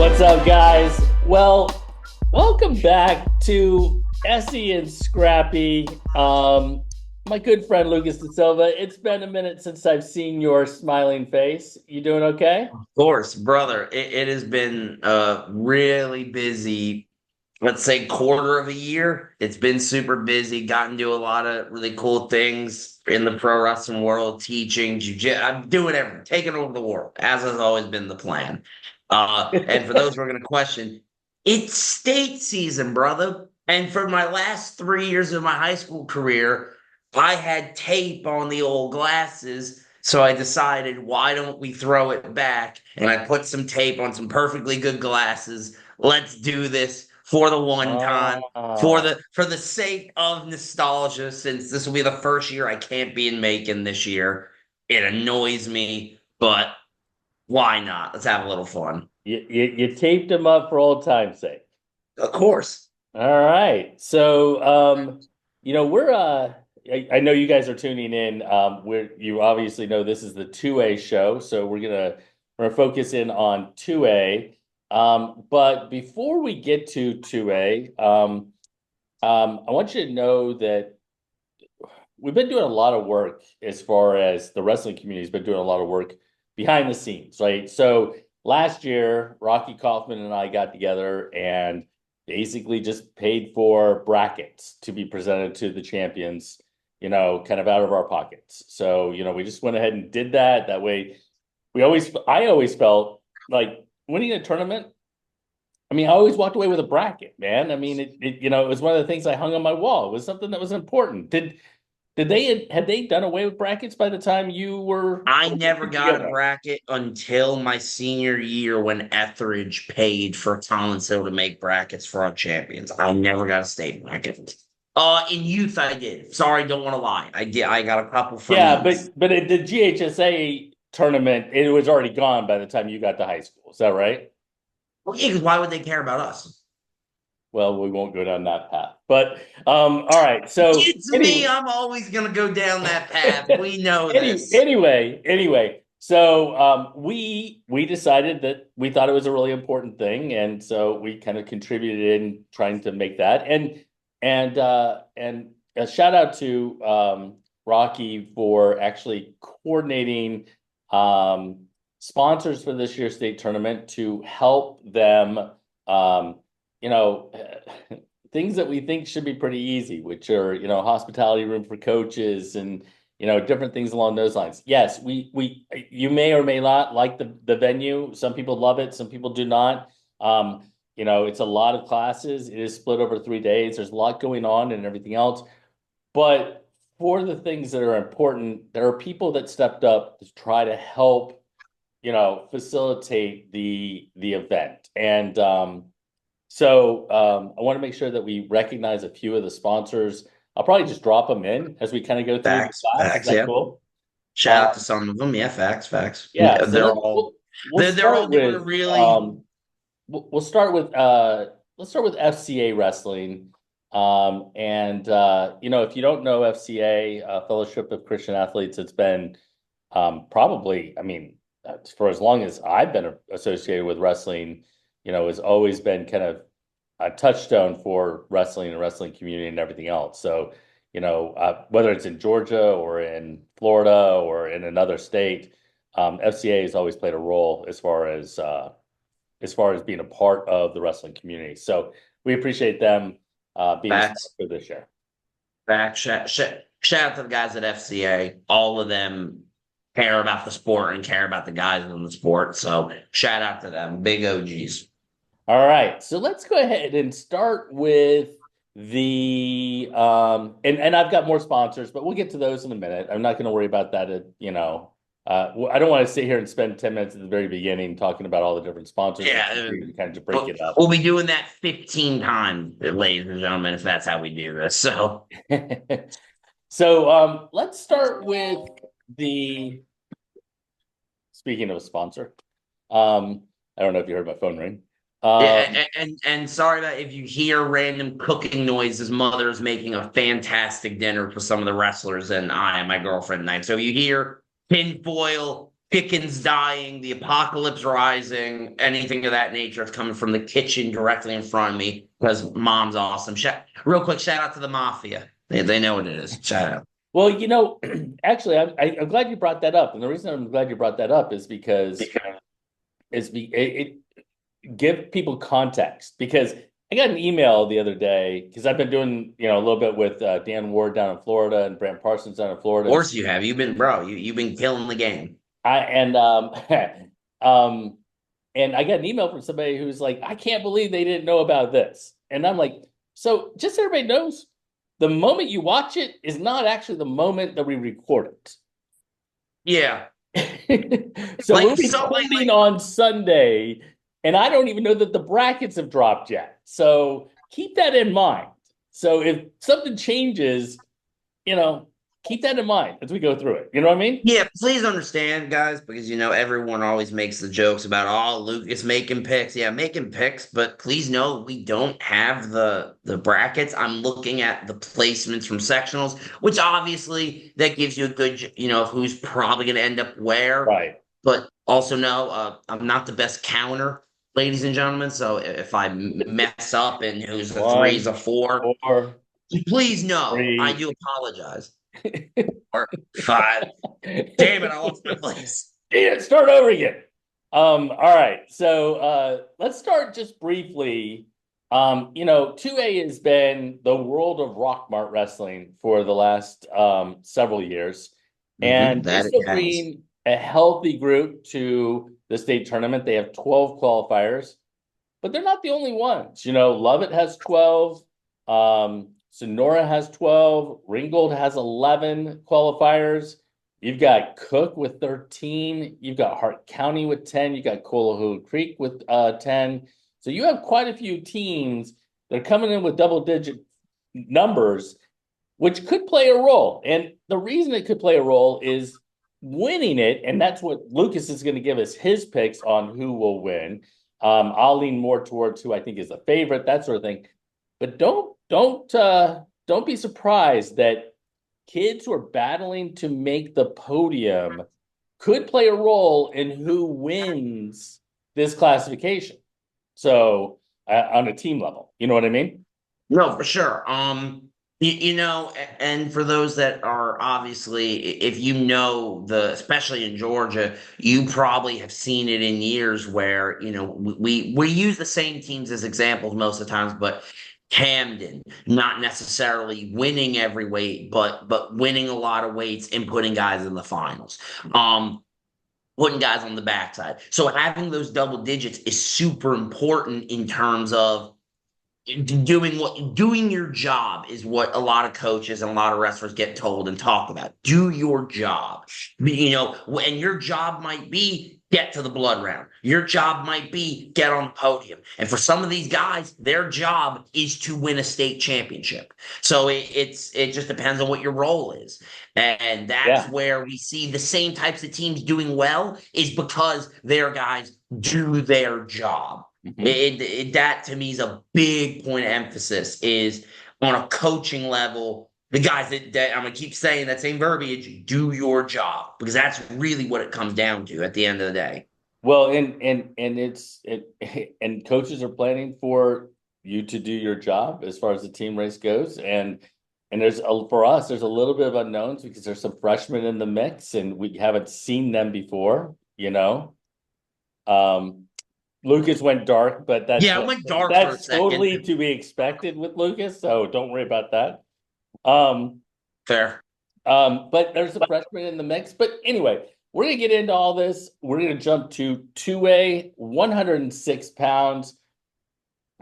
What's up, guys? Well, welcome back to Essie and Scrappy. My good friend Lucas De Silva. It's been a minute since I've seen your smiling face. You doing okay? Of course, brother. It has been a really busy, let's say, quarter of a year. It's been super busy. Gotten to do a lot of really cool things in the pro wrestling world, teaching jiu-jitsu. I'm doing everything, taking over the world, as has always been the plan. And for those who are going to question, it's state season, brother. And for my last 3 years of my high school career, I had tape on the old glasses. So I decided, why don't we throw it back? And I put some tape on some perfectly good glasses. Let's do this for the one time, Ah, for the sake of nostalgia, since this will be the first year I can't be in Macon this year. It annoys me, but why not? Let's have a little fun. you taped them up for old time's sake. Of course. All right. So, we're I know you guys are tuning in. You obviously know this is the 2A show, so we're gonna focus in on 2A. But before we get to 2A, I want you to know that we've been doing a lot of work as far as the wrestling community's been doing a lot of work behind the scenes, right? So last year, Rocky Kaufman and I got together and basically just paid for brackets to be presented to the champions, kind of out of our pockets. So, we just went ahead and did that. That way, I always felt like winning a tournament. I mean, I always walked away with a bracket, man. I mean, it was one of the things I hung on my wall. It was something that was important. Had they done away with brackets by the time you were I never did you got get a one? bracket until my senior year when Etheridge paid for Collinsville to make brackets for our champions. I never got a state bracket. In youth I did. Sorry, don't want to lie. I did. I got a couple from Yeah, youth. but at the GHSA tournament, it was already gone by the time you got to high school. Is that right? Well, yeah, because why would they care about us? Well, we won't go down that path. But all right. So It's me. anyway, I'm always gonna go down that path. We know this. anyway. So we decided that we thought it was a really important thing, and so we kind of contributed in trying to make that. And a shout out to Rocky for actually coordinating sponsors for this year's state tournament to help them. You know. Things that we think should be pretty easy, which are, hospitality room for coaches and, different things along those lines. Yes, you may or may not like the venue. Some people love it, some people do not. It's a lot of classes. It is split over 3 days. There's a lot going on and everything else. But for the things that are important, there are people that stepped up to try to help, facilitate the event. And I want to make sure that we recognize a few of the sponsors. I'll probably just drop them in as we kind of go through the Facts, class. Is facts. that Yeah. cool? Shout Uh, out to some of them. Yeah, facts, facts. yeah. So They're all we'll they're all start doing a with really we'll start with let's start with FCA wrestling. And if you don't know FCA, Fellowship of Christian Athletes, it's been probably, I mean, for as long as I've been associated with wrestling, has always been kind of a touchstone for wrestling and wrestling community and everything else. So, whether it's in Georgia or in Florida or in another state, FCA has always played a role as far as being a part of the wrestling community. So we appreciate them being a facts. sponsor this year. Facts. Shout out to the guys at FCA. All of them care about the sport and care about the guys in the sport. So shout out to them. Big OGs. All right, so let's go ahead and start with the and I've got more sponsors, but we'll get to those in a minute. I'm not going to worry about that. I don't want to sit here and spend 10 minutes at the very beginning talking about all the different sponsors. Yeah. And kind of to break We'll, it up. we'll be doing that 15 times, ladies and gentlemen, if that's how we do this. So So let's start with the speaking of a sponsor. I don't know if you heard my phone ring. yeah, and sorry about if you hear random cooking noises. Mother is making a fantastic dinner for some of the wrestlers and I and my girlfriend and I. So you hear tinfoil, chickens dying, the apocalypse rising, anything of that nature. It's coming from the kitchen directly in front of me because mom's awesome. Real quick, shout out to the mafia. They know what it is. Shout out. Well, actually, I'm glad you brought that up, and the reason I'm glad you brought that up is because it give people context. Because I got an email the other day because I've been doing a little bit with Dan Ward down in Florida and Brant Parsons down in Of Florida, and course you have. You've been, bro. You've been killing the game. I and um and I got an email from somebody who's like, I can't believe they didn't know about this, and I'm like, so just so everybody knows, the moment you watch it is not actually the moment that we record Yeah, it. So we're like so, recording on Sunday, and I don't even know that the brackets have dropped yet. So keep that in mind. So if something changes, you know, keep that in mind as we go through it. You know what I mean? yeah, please understand, guys, because everyone always makes the jokes about Lucas making picks. Yeah, making picks, but please know we don't have the brackets. I'm looking at the placements from sectionals, which obviously that gives you a good, of who's probably going to end up where. Right. But also know I'm not the best counter, ladies and gentlemen. So if I mess up and who's a three is One, a four, four, please know I three. do apologize. Or five. Damn it, I lost my place. Yeah, start over again. All right. So let's start just briefly. 2A has been the world of Rockmart wrestling for the last several years. And they're That it still has. bringing a healthy group to the state tournament. They have 12 qualifiers, but they're not the only ones. Lovett has 12. Sonora has 12. Ringgold has 11 qualifiers. You've got Cook with 13. You've got Hart County with 10. You got Coalahoe Creek with 10. So you have quite a few teams that are coming in with double-digit numbers, which could play a role. And the reason it could play a role is winning it, and that's what Lucas is going to give us his picks on who will win. I'll lean more towards who I think is a favorite, that sort of thing. But don't be surprised that kids who are battling to make the podium could play a role in who wins this classification. So on a team level, you know what I mean? No, for sure. And for those that are obviously, if especially in Georgia, you probably have seen it in years where, we use the same teams as examples most of the times, but Camden, not necessarily winning every weight, but winning a lot of weights and putting guys in the finals. Putting guys on the backside. So having those double digits is super important in terms of doing your job is what a lot of coaches and a lot of wrestlers get told and talk about. Do your job. And your job might be get to the blood round. Your job might be get on the podium. And for some of these guys, their job is to win a state championship. So it just depends on what your role is. And that's Yeah. where we see the same types of teams doing well is because their guys do their job. That to me is a big point of emphasis is on a coaching level. The guys that I'm gonna keep saying that same verbiage, do your job because that's really what it comes down to at the end of the day. Well, and coaches are planning for you to do your job as far as the team race goes, and for us there's a little bit of unknowns because there's some freshmen in the mix and we haven't seen them before. Um, Lucas went dark, but Yeah, I went dark for a that's second. totally to be expected with Lucas, so don't worry about that. Um, Fair. but there's a freshman in the mix. But anyway, we're gonna get into all this. We're gonna jump to 2A, 106 pounds.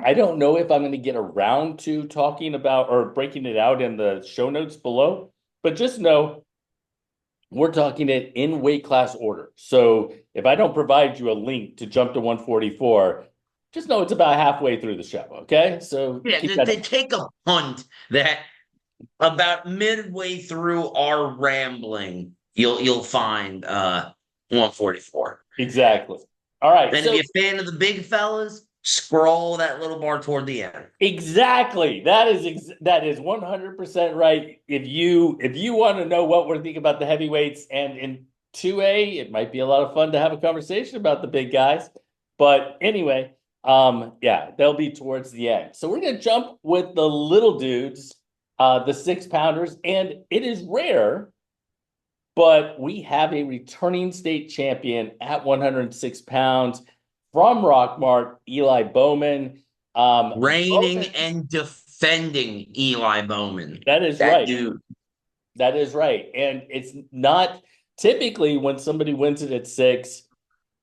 I don't know if I'm gonna get around to talking about or breaking it out in the show notes below, but just know we're talking it in weight class order. So if I don't provide you a link to jump to 144, just know it's about halfway through the show. Okay. So Yeah, keep they that. take a punt that about midway through our rambling, you'll find 144. Exactly. All right. And if So you're a fan of the big fellas, scroll that little bar toward the end. exactly. That is 100% right. If you want to know what we're thinking about the heavyweights and in 2A, it might be a lot of fun to have a conversation about the big guys. But anyway, yeah, they'll be towards the end. So we're gonna jump with the little dudes, the 6 pounders, and it is rare, but we have a returning state champion at 106 pounds from Rockmart, Eli Bowman. Reigning Bowman, and defending Eli Bowman. that is That right. dude. That is right. And it's not typically when somebody wins it at 6,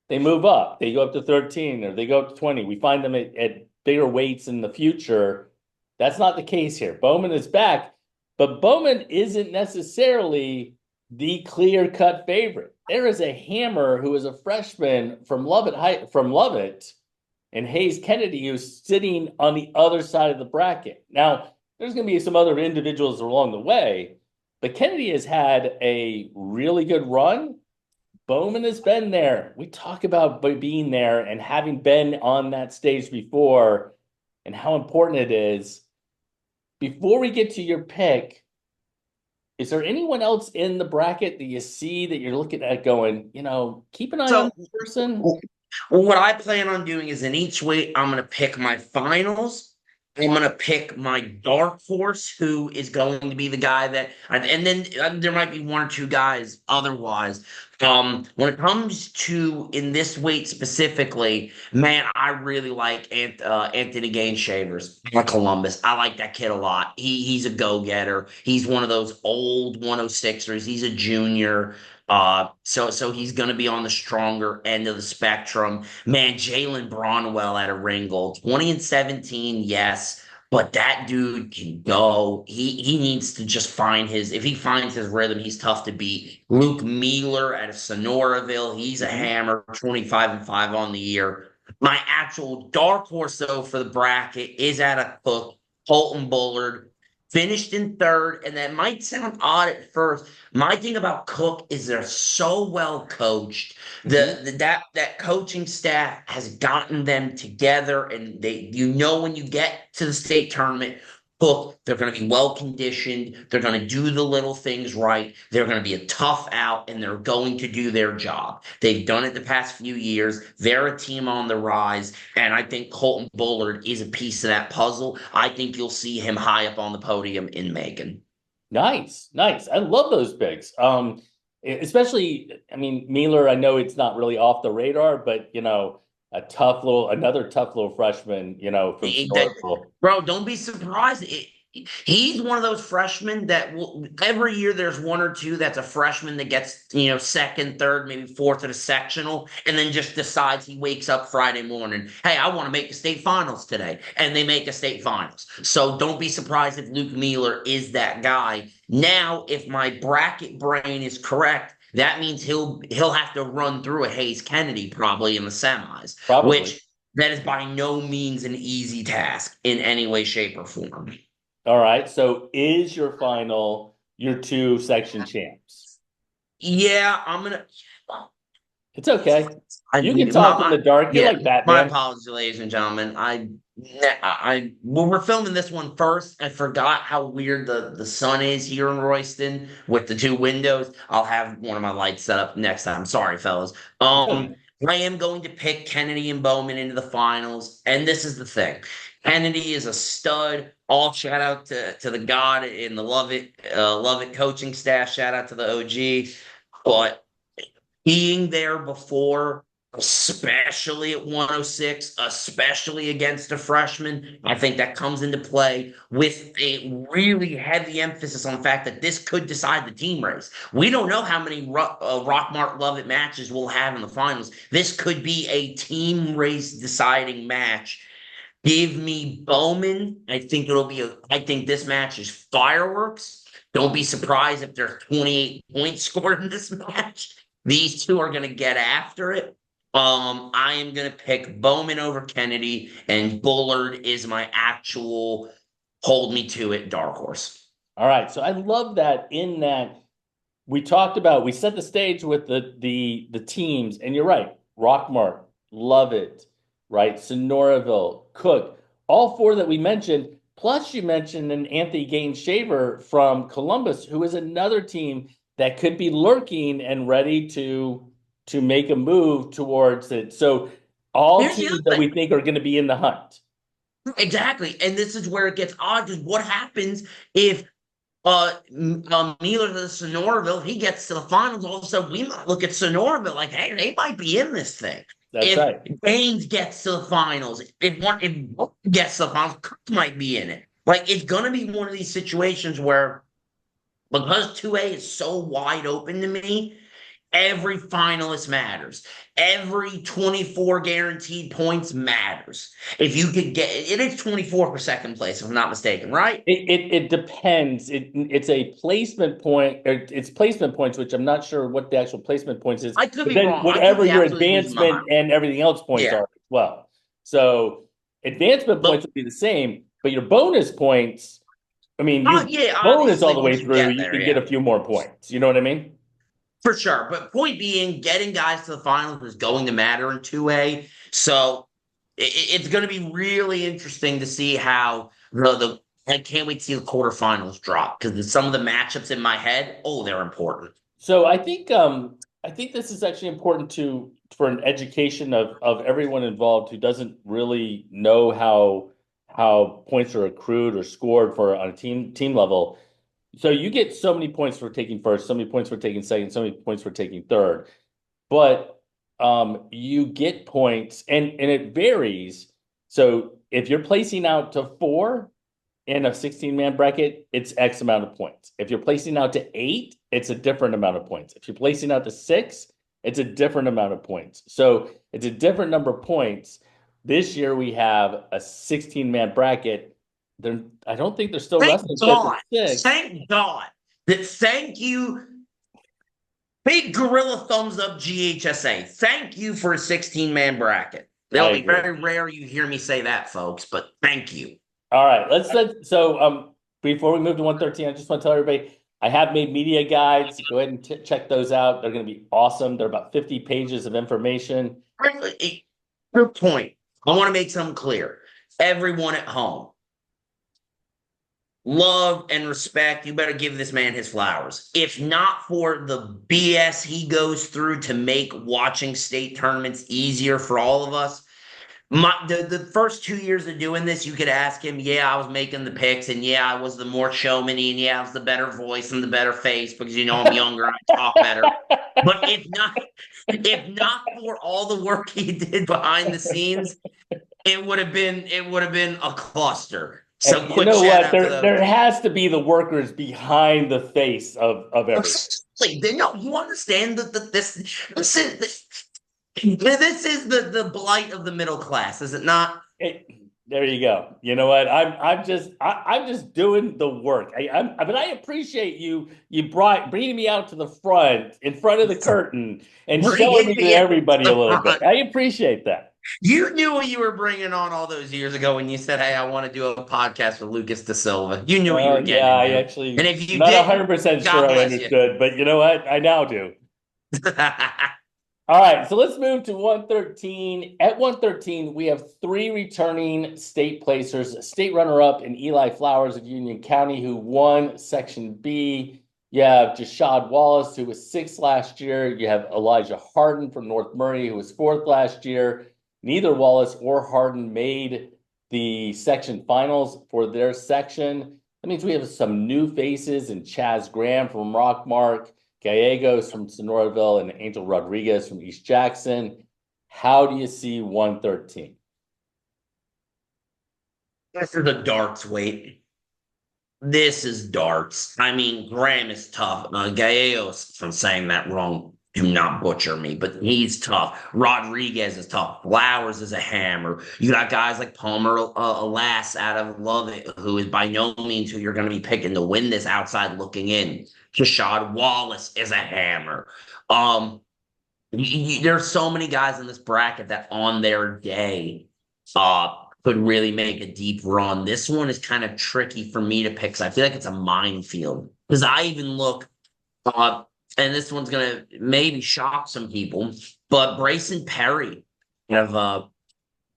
they move up. They go up to 13 or they go up to 20. We find them at bigger weights in the future. That's not the case here. Bowman is back, but Bowman isn't necessarily the clear-cut favorite. There is a hammer who is a freshman from Lovett, and Hayes Kennedy, who's sitting on the other side of the bracket. Now, there's going to be some other individuals along the way, but Kennedy has had a really good run. Bowman has been there. We talk about being there and having been on that stage before and how important it is. Before we get to your pick, is there anyone else in the bracket that you see that you're looking at going, keep an eye on So this person? well, what I plan on doing is in each weight, I'm going to pick my finals. I'm going to pick my dark horse, who is going to be the guy and then there might be one or two guys otherwise. When it comes to in this weight specifically, man, I really like Anthony Gainshavers from Columbus. I like that kid a lot. He's a go getter. He's one of those old 106ers. He's a junior. So he's going to be on the stronger end of the spectrum. Man, Jalen Bronwell at a Ringgold, 20 and 17, yes, but that dude can go. He needs to just find his. If he finds his rhythm, he's tough to beat. Luke Mealer at Sonoraville, he's a Mhm. hammer, 25 and 5 on the year. My actual dark horse though for the bracket is at a Cook, Colton Bullard. Finished in third, and that might sound odd at first. My thing about Cook is they're so well coached. Mhm. That coaching staff has gotten them together, and when you get to the state tournament, Cook, they're going to be well conditioned. They're going to do the little things right. They're going to be a tough out, and they're going to do their job. They've done it the past few years. They're a team on the rise, and I think Colton Bullard is a piece of that puzzle. I think you'll see him high up on the podium in Macon. Nice, nice. I love those picks. Especially, I mean, Mealer, I know it's not really off the radar, but another tough little freshman, from That, Sonoraville. bro, don't be surprised. He's one of those freshmen that every year there's one or two that's a freshman that gets, second, third, maybe fourth at a sectional, and then just decides he wakes up Friday morning. Hey, I want to make the state finals today. And they make a state finals. So don't be surprised if Luke Mealer is that guy. Now, if my bracket brain is correct, that means he'll have to run through a Hayes Kennedy probably in the semis, Probably. which that is by no means an easy task in any way, shape, or form. All right. So is your final your two section champs? Yeah, I'm gonna. It's okay. I You can my, talk in my the dark. You're yeah. like My Batman. apologies, ladies and gentlemen. When we're filming this one first, I forgot how weird the sun is here in Royston with the two windows. I'll have one of my lights set up next time. Sorry, fellas. It's okay. I am going to pick Kennedy and Bowman into the finals, and this is the thing. Kennedy is a stud. All shout out to the God in the Love It coaching staff. Shout out to the OG. But being there before, especially at 106, especially against a freshman, I think that comes into play with a really heavy emphasis on the fact that this could decide the team race. We don't know how many Rockmart Love It matches we'll have in the finals. This could be a team race deciding match. Give me Bowman. I think this match is fireworks. Don't be surprised if there's 28 points scored in this match. These two are going to get after it. I am going to pick Bowman over Kennedy, and Bullard is my actual hold me to it dark horse. All right. So I love that in that we set the stage with the teams, and you're right. Rockmart, love it, right? Sonoraville, Cook, all four that we mentioned. Plus, you mentioned an Anthony Gaines Shaver from Columbus, who is another team that could be lurking and ready to make a move towards it. So all Here's the teams other that thing. we think are going to be in the hunt. Exactly. And this is where it gets odd because what happens if Mueller to Sonoraville, he gets to the finals. All of a sudden, we might look at Sonoraville like, hey, they might be in this thing. That's If right. Baines gets to the finals, if gets to the finals, Kirk might be in it. Like it's gonna be one of these situations where because 2A is so wide open to me, every finalist matters. Every 24 guaranteed points matters. If you could get it is 24 for second place, if I'm not mistaken, right? It depends. It's a placement point, or it's placement points, which I'm not sure what the actual placement points is, I could but be then wrong. I could whatever be your absolutely losing my mind. advancement and everything else points Yeah. are as well. So advancement But points would be the same, but your bonus points, I mean, you yeah, bonus all obviously the once way you through, get you there, can get yeah. a few more points. You know what I mean? For sure. But point being, getting guys to the finals is going to matter in 2A. So it's going to be really interesting to see how the I can't wait to see the quarterfinals drop because some of the matchups in my head, oh, they're important. So I think this is actually important to for an education of everyone involved who doesn't really know how points are accrued or scored for on a team level. So you get so many points for taking first, so many points for taking second, so many points for taking third. But you get points and it varies. So if you're placing out to four, in a 16-man bracket, it's X amount of points. If you're placing out to eight, it's a different amount of points. If you're placing out to six, it's a different amount of points. So it's a different number of points. This year we have a 16-man bracket. I don't think they're still Thank wrestling fifth and God. sixth. Thank God. Thank you. Big gorilla thumbs up GHSA. Thank you for a 16-man bracket. I It'll be agree. very rare you hear me say that, folks, but thank you. All right, so before we move to 113, I just want to tell everybody I have made media guides. Go ahead and check those out. They're going to be awesome. They're about 50 pages of information. Good point. I want to make something clear. Everyone at home, love and respect. You better give this man his flowers. If not for the BS he goes through to make watching state tournaments easier for all of us, the first 2 years of doing this, you could ask him, yeah, I was making the picks, and yeah, I was the more showmany, and yeah, I was the better voice and the better face because I'm younger and I talk better. But if not for all the work he did behind the scenes, it would have been a cluster. So And you quick know shout what? out to There those. has to be the workers behind the face of everything. Absolutely. No, you understand that this is the blight of the middle class, is it not? There you go. You know what? I'm just doing the work. But I appreciate bringing me out to the front, in front of the curtain, and showing Bringing me to me out everybody a the little bit. front. I appreciate that. You knew what you were bringing on all those years ago when you said, "Hey, I want to do a podcast with Lucas Da Silva." You knew what you were Yeah, getting I into, and actually if you not didn't, 100% God sure I bless you. understood, but you know what? I now do. All right, so let's move to 113. At 113, we have three returning state placers, a state runner-up in Eli Flowers of Union County, who won Section B. You have Jashad Wallace, who was sixth last year. You have Elijah Harden from North Murray, who was fourth last year. Neither Wallace or Harden made the section finals for their section. That means we have some new faces in Chaz Graham from Rockmart, Gallegos from Sonoraville, and Angel Rodriguez from East Jackson. How do you see 113? This is a darts weight. This is darts. I mean, Graham is tough. Gallegos, if I'm saying that wrong, do not butcher me, but he's tough. Rodriguez is tough. Flowers is a hammer. You got guys like Palmer Alas out of Lovett, who is by no means who you're going to be picking to win this outside looking in. Rashad Wallace is a hammer. Um, there's so many guys in this bracket that on their day could really make a deep run. This one is kind of tricky for me to pick because I feel like it's a minefield. Because I even look, uh, and this one's gonna maybe shock some people, but Brayson Perry out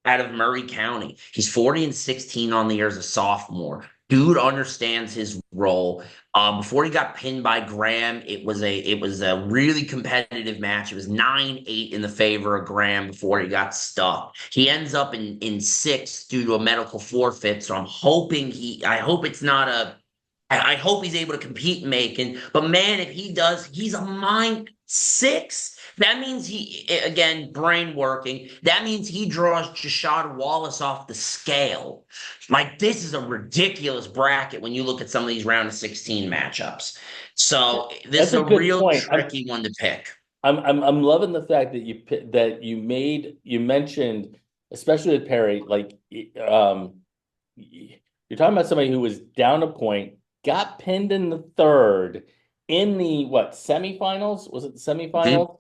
of Murray County, he's 40 and 16 on the year as a sophomore. Dude understands his role. Before he got pinned by Graham, it was a really competitive match. It was 9-8 in the favor of Graham before he got stuck. He ends up in six due to a medical forfeit. So I hope it's not I hope he's able to compete in Macon. But man, if he does, he's a mind six. That means again, brain working. That means he draws Jashad Wallace off the scale. Like, this is a ridiculous bracket when you look at some of these round of 16 matchups. So this That's is a a good real point. tricky one to pick. I'm loving the fact that you mentioned, especially with Perry, like you're talking about somebody who was down a point, got pinned in the third in the what semifinals? Was it the Mhm. semifinals?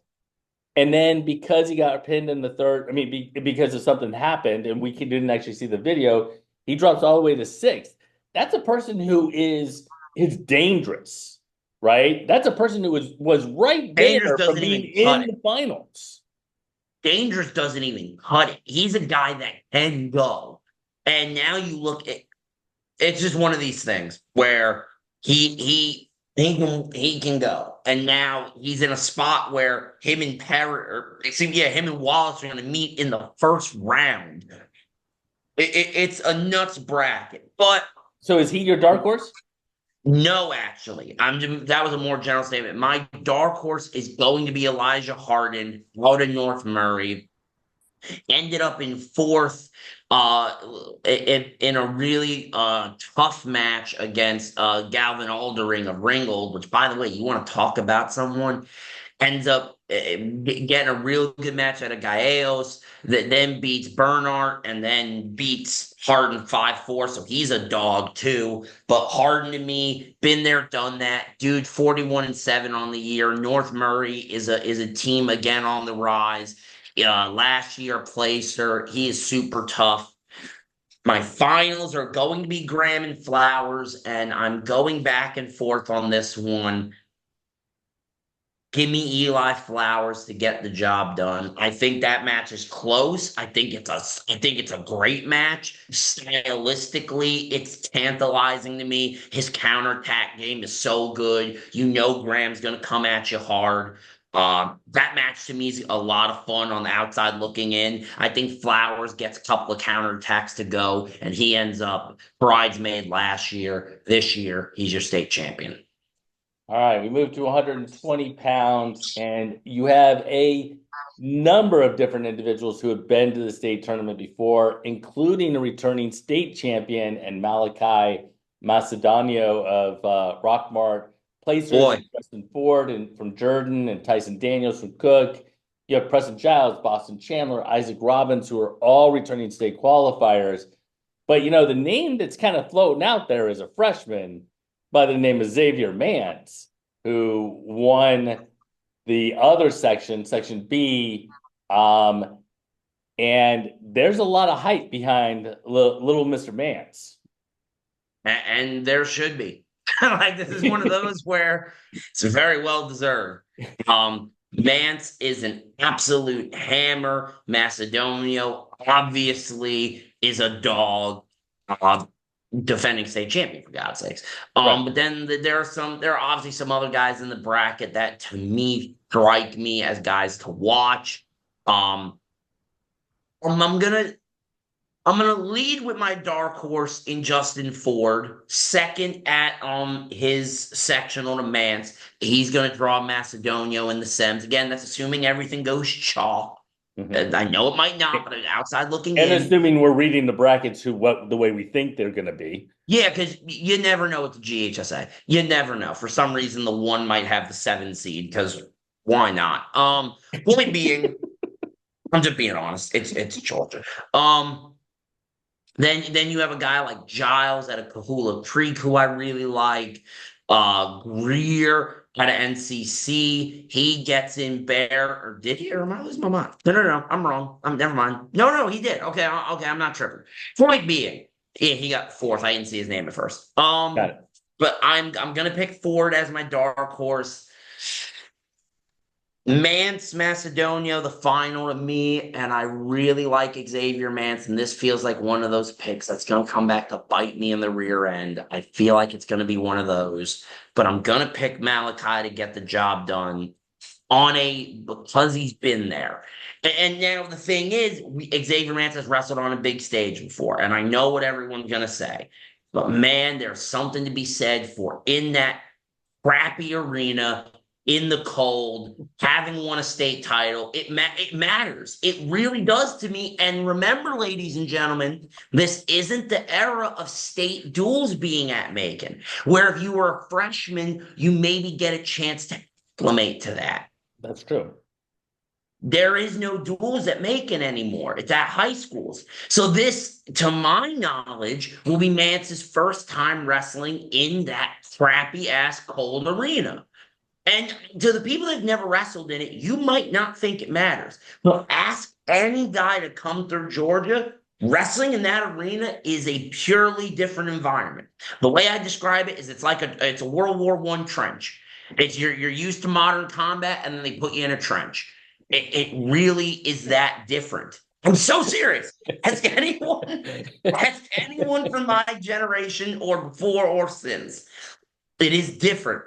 And then because he got pinned in the third, I mean, because of something happened and didn't actually see the video, he drops all the way to sixth. That's a person who is dangerous, right? That's a person who was right Dangerous there from doesn't being even cut in it. the finals. Dangerous doesn't even cut it. He's a guy that can go. And now you look at it's just one of these things where he can go, and now he's in a spot where him and Perry, or excuse me, yeah, him and Wallace are going to meet in the first round. It's a nuts bracket, but So is he your dark horse? no, actually, that was a more general statement. My dark horse is going to be Elijah Harden out of North Murray. Ended up in fourth uh in a really tough match against Galvin Aldering of Ringgold, which, by the way, you want to talk about someone ends up getting a real good match out of Gallegos that then beats Bernard and then beats Harden 5-4. So he's a dog too. But Harden, to me, been there, done that. Dude, 41-7 on the year. North Murray is a team again on the rise. Last year placer. He is super tough. My finals are going to be Graham and Flowers, and I'm going back and forth on this one. Give me Eli Flowers to get the job done. I think that match is close. I think it's a great match. Stylistically, it's tantalizing to me. His counterattack game is so good. You know Graham's gonna come at you hard. That match to me is a lot of fun on the outside looking in. I think Flowers gets a couple of counterattacks to go, and he ends up bridesmaid last year. This year, he's your state champion. All right, we moved to 120 pounds, and you have a number of different individuals who have been to the state tournament before, including a returning state champion and Malachi Macedonio of Rockmart, placers Boy, in Preston Ford and from Jordan, and Tyson Daniels from Cook. You have Preston Giles, Boston Chandler, Isaac Robbins, who are all returning state qualifiers. But the name that's kind of floating out there is a freshman by the name of Xavier Mance, who won the other section, Section B. And there's a lot of hype behind little Mr. Mance. and there should be. Like, this is one of those where it's very well deserved. Mance is an absolute hammer. Macedonio obviously is a dog. Uh, Defending state champion, for God's sakes. Right. But then there are obviously some other guys in the bracket that to me strike me as guys to watch. Um, I'm gonna lead with my dark horse in Justin Ford. Second at his sectional to Mance. He's gonna draw Macedonio in the sems. Again, that's assuming everything goes chalk. Mhm. I know it might not, but outside looking And in. assuming we're reading the brackets the way we think they're going to be. Yeah, because you never know with the GHSA. You never know. For some reason, the one might have the 7 seed, because why not? Point being, I'm just being honest. It's Georgia. Um, then you have a guy like Giles out of Kahula Creek, who I really like. Greer out of NCC. He gets in Bear, or did he? Or am I losing my mind? No. I'm wrong. Never mind. No, he did. Okay, okay. I'm not tripping. Point being, yeah, he got fourth. I didn't see his name at first. Got it. But I'm gonna pick Ford as my dark horse. Mance Macedonia, the final to me, and I really like Xavier Mance, and this feels like one of those picks that's going to come back to bite me in the rear end. I feel like it's going to be one of those, but I'm going to pick Malachi to get the job done because he's been there. And now the thing is, Xavier Mance has wrestled on a big stage before, and I know what everyone's going to say, but man, there's something to be said for in that crappy arena in the cold, having won a state title. It matters. It really does to me. And remember, ladies and gentlemen, this isn't the era of state duels being at Macon, where if you were a freshman, you maybe get a chance to acclimate to that. That's true. There is no duels at Macon anymore. It's at high schools. So this, to my knowledge, will be Mance's first time wrestling in that crappy ass cold arena. And to the people that've never wrestled in it, you might not think it matters. But ask any guy to come through Georgia. Wrestling in that arena is a purely different environment. The way I describe it is it's a World War I trench. It's you're used to modern combat, and then they put you in a trench. It really is that different. I'm so serious. Has anyone from my generation or before or since? It is different.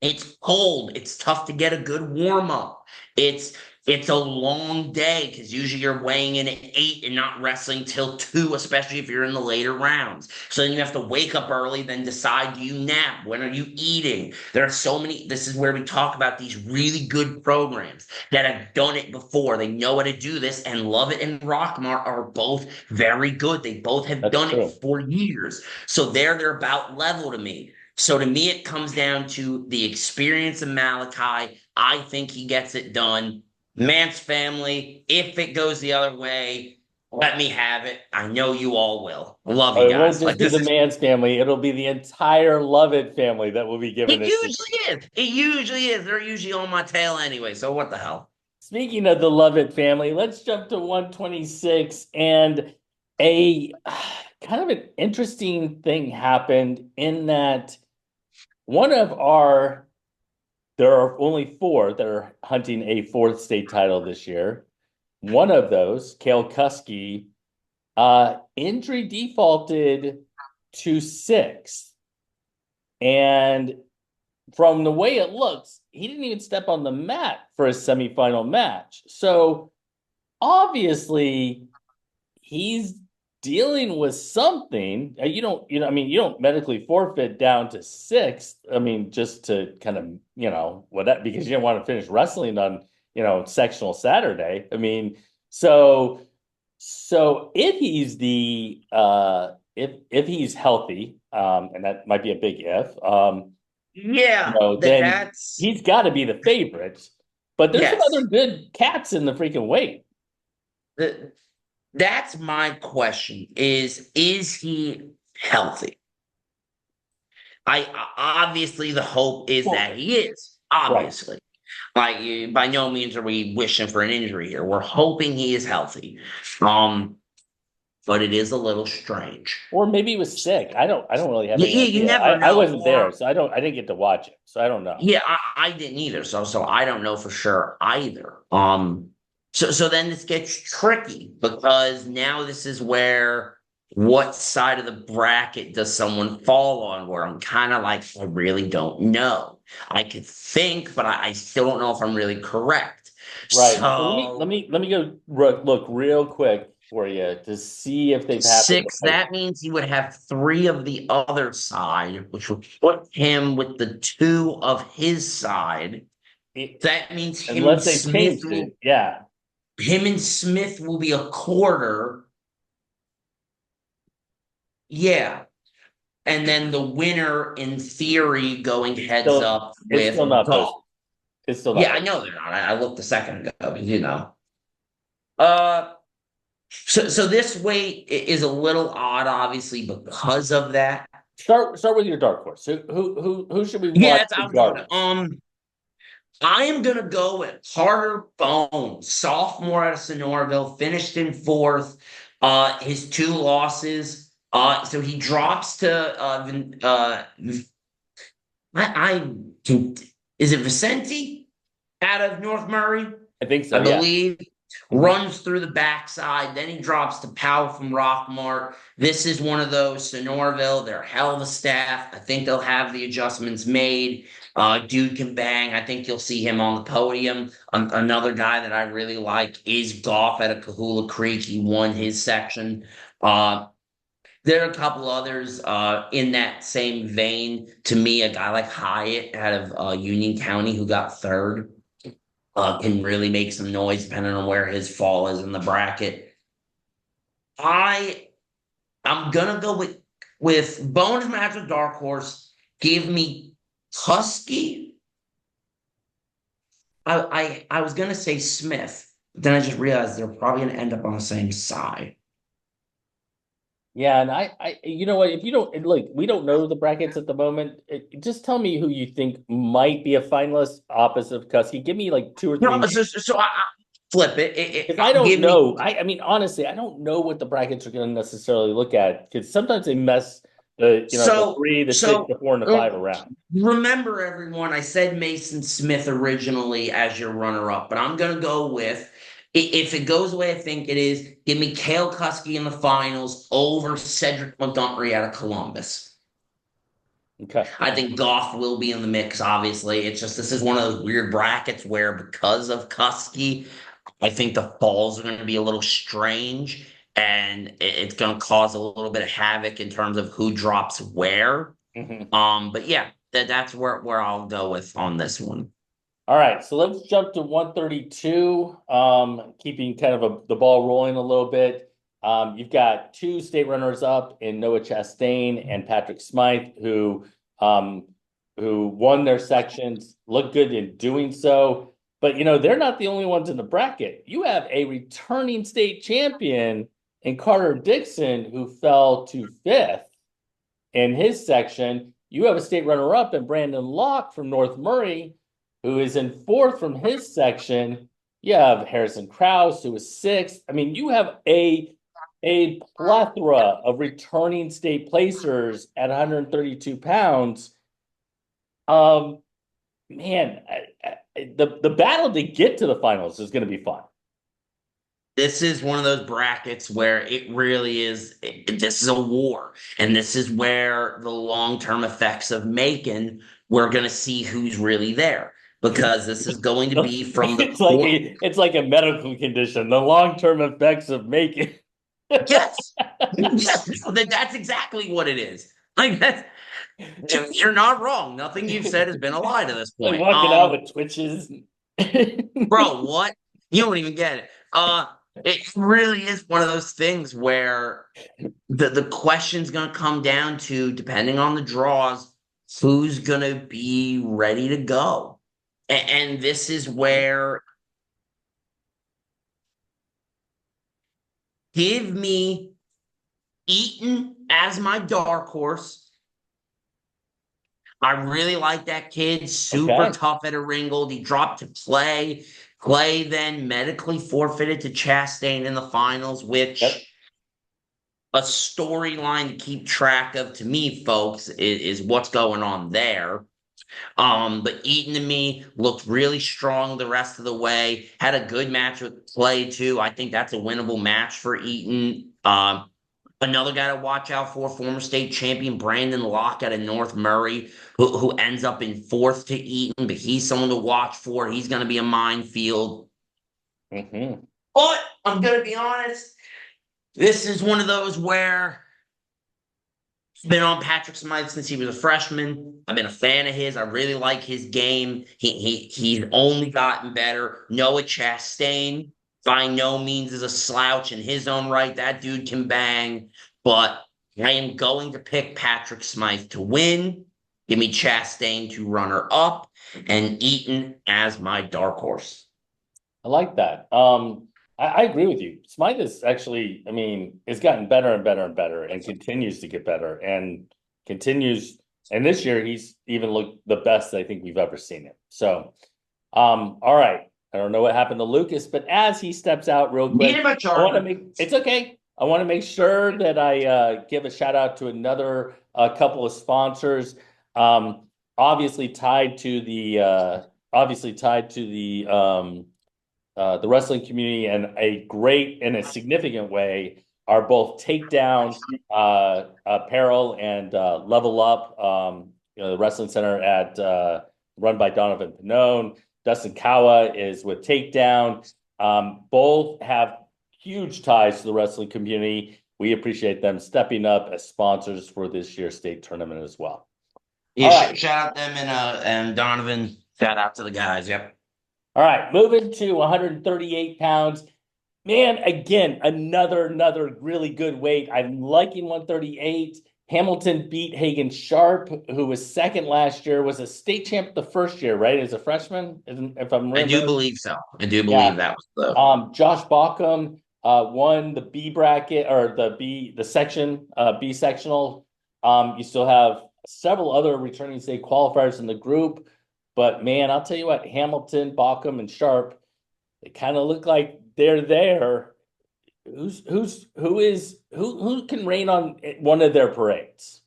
It's cold. It's tough to get a good warm up. It's a long day because usually you're weighing in at 8 and not wrestling till 2, especially if you're in the later rounds. So then you have to wake up early, then decide, do you nap? When are you eating? There are so many. This is where we talk about these really good programs that have done it before. They know how to do this, and Love It and Rockmart are both very good. They both have That's done it true. for years. So they're about level to me. So to me, it comes down to the experience of Malachi. I think he gets it done. Mance family, if it goes the other way, let me have it. I know you all will. Love you It won't guys. just Like be this the is Mans family. It'll be the entire Lovett family that will be giving it it to. usually is. It usually is. They're usually on my tail anyway. So what the hell? Speaking of the Lovett family, let's jump to 126 and a kind of an interesting thing happened in that one of our there are only four that are hunting a fourth state title this year. One of those, Kale Kuski, injury defaulted to sixth. And from the way it looks, he didn't even step on the mat for a semifinal match. So obviously he's dealing with something. I mean, you don't medically forfeit down to sixth. I mean, just to kind of, what that because you don't want to finish wrestling on, sectional Saturday. I mean, so if he's if he's healthy, and that might be a big if, Yeah, then that's he's got to be the favorite. But there's some yes. other good cats in the freaking weight. The, that's my question is he healthy? Obviously the hope is Well, that he is, right. obviously. Like by no means are we wishing for an injury here. We're hoping he is healthy. Um, but it is a little strange. Or maybe he was sick. I don't really have any You idea. never I know. wasn't there, Or so I didn't get to watch it. So I don't know. yeah, I didn't either. So I don't know for sure either. So then this gets tricky because now this is where what side of the bracket does someone fall on? Where I'm kind of like, I really don't know. I could think, but I still don't know if I'm really correct. Right. So let me let So me let me go look real quick for you to see if they've happened. six, that means he would have three of the other side, which would put him with the two of his side. That means Unless they've changed it. Yeah. Him and Smith will be a quarter. Yeah. And then the winner, in theory, going heads up It's with still not golf. posted. It's still not Yeah, I posted. know they're not. I looked a second ago, you know. Uh so this weight is a little odd, obviously, because of that. Start with your dark horse. Who should we Yeah, watch that's I was going to regardless? I am gonna go with Carter Bone, sophomore out of Sonoraville, finished in fourth. His two losses. So he drops to I can is it Vicente out of North Murray, I think I so. Yeah. believe. Mhm. Runs through the backside, then he drops to Powell from Rockmart. This is one of those Sonorville. They're hell of a staff. I think they'll have the adjustments made. Dude can bang. I think you'll see him on the podium. Another guy that I really like is Goff out of Kahula Creek. He won his section. Uh, there are a couple others in that same vein. To me, a guy like Hyatt out of Union County who got third can really make some noise depending on where his fall is in the bracket. I I'm gonna go with bonus match with Dark Horse. Give me Husky. I was gonna say Smith, but then I just realized they're probably gonna end up on the same side. Yeah, and you know what? If you don't look, we don't know the brackets at the moment. Just tell me who you think might be a finalist opposite of Kuski. Give me like two or No, three so I flip it. because I don't Give me know. I mean, honestly, I don't know what the brackets are going to necessarily look at because sometimes they mess the so three, the six, so. the four, and the uh, five around. Remember, everyone, I said Mason Smith originally as your runner-up, but I'm gonna go with if it goes the way I think it is. Give me Kale Kuski in the finals over Cedric Montgomery out of Columbus. Okay. I think Goff will be in the mix. Obviously, it's just this is one of those weird brackets where because of Kuski, I think the falls are going to be a little strange, and it's going to cause a little bit of havoc in terms of who drops where. Mhm. But yeah, that's where I'll go with on this one. All right, so let's jump to 132. Keeping kind of the ball rolling a little bit. You've got two state runners up in Noah Chastain and Patrick Smythe, um, who won their sections, look good in doing so. But they're not the only ones in the bracket. You have a returning state champion in Carter Dixon who fell to fifth in his section. You have a state runner up in Brandon Locke from North Murray, who is in fourth from his section. You have Harrison Krause, who is sixth. I mean, you have a plethora of returning state placers at 132 pounds. Um, man, the battle to get to the finals is going to be fun. This is one of those brackets where it really is. This is a war, and this is where the long-term effects of Macon. We're going to see who's really there because this is going to be from the court. It's like a medical condition. The long term effects of making. Yes, yes, that's exactly what it is. Like that's you're not wrong. Nothing you've said has been a lie to this Like point. walking out with twitches. Bro, what? You don't even get it. It really is one of those things where the question's gonna come down to, depending on the draws, who's gonna be ready to go. And this is where give me Eaton as my dark horse. I really like that kid. Super Okay. tough at a Ringgold. He dropped to Clay. Clay then medically forfeited to Chastain in the finals, Yep. which a storyline to keep track of to me, folks, is what's going on there. But Eaton to me looked really strong the rest of the way. Had a good match with Clay too. I think that's a winnable match for Eaton. Another guy to watch out for, former state champion Brandon Locke out of North Murray, who ends up in fourth to Eaton, but he's someone to watch for. He's going to be a minefield. Hmm. But I'm going to be honest, this is one of those where I've been on Patrick Smythe since he was a freshman. I've been a fan of his. I really like his game. He's only gotten better. Noah Chastain by no means is a slouch in his own right. That dude can bang. But I am going to pick Patrick Smythe to win. Give me Chastain to runner up and Eaton as my dark horse. I like that. I agree with you. Smythe is actually, I mean, it's gotten better and better and better and continues to get better and continues. And this year he's even looked the best I think we've ever seen him. So, all right. I don't know what happened to Lucas, but as he steps out real Need quick, my I want to charger. make it's okay. I want to make sure that I give a shout out to another couple of sponsors. Um, obviously tied to the obviously tied to the wrestling community and a great in a significant way are both Takedown Apparel and Level Up. The wrestling center at run by Donovan Pannone. Dustin Kawa is with Takedown. Both have huge ties to the wrestling community. We appreciate them stepping up as sponsors for this year's state tournament as well. Yeah, All right. shout out them and Donovan. Shout out to the guys. Yep. All right. Moving to 138 pounds. Man, again, another really good weight. I'm liking 138. Hamilton beat Hagen Sharp, who was second last year, was a state champ the first year, right? As a freshman, if I'm I do remembering. believe so. I do believe Yeah. that was the Josh Bauckham won the B bracket or the section B sectional. You still have several other returning state qualifiers in the group, but man, I'll tell you what, Hamilton, Bauckham, and Sharp, they kind of look like they're there. Who can rain on one of their parades?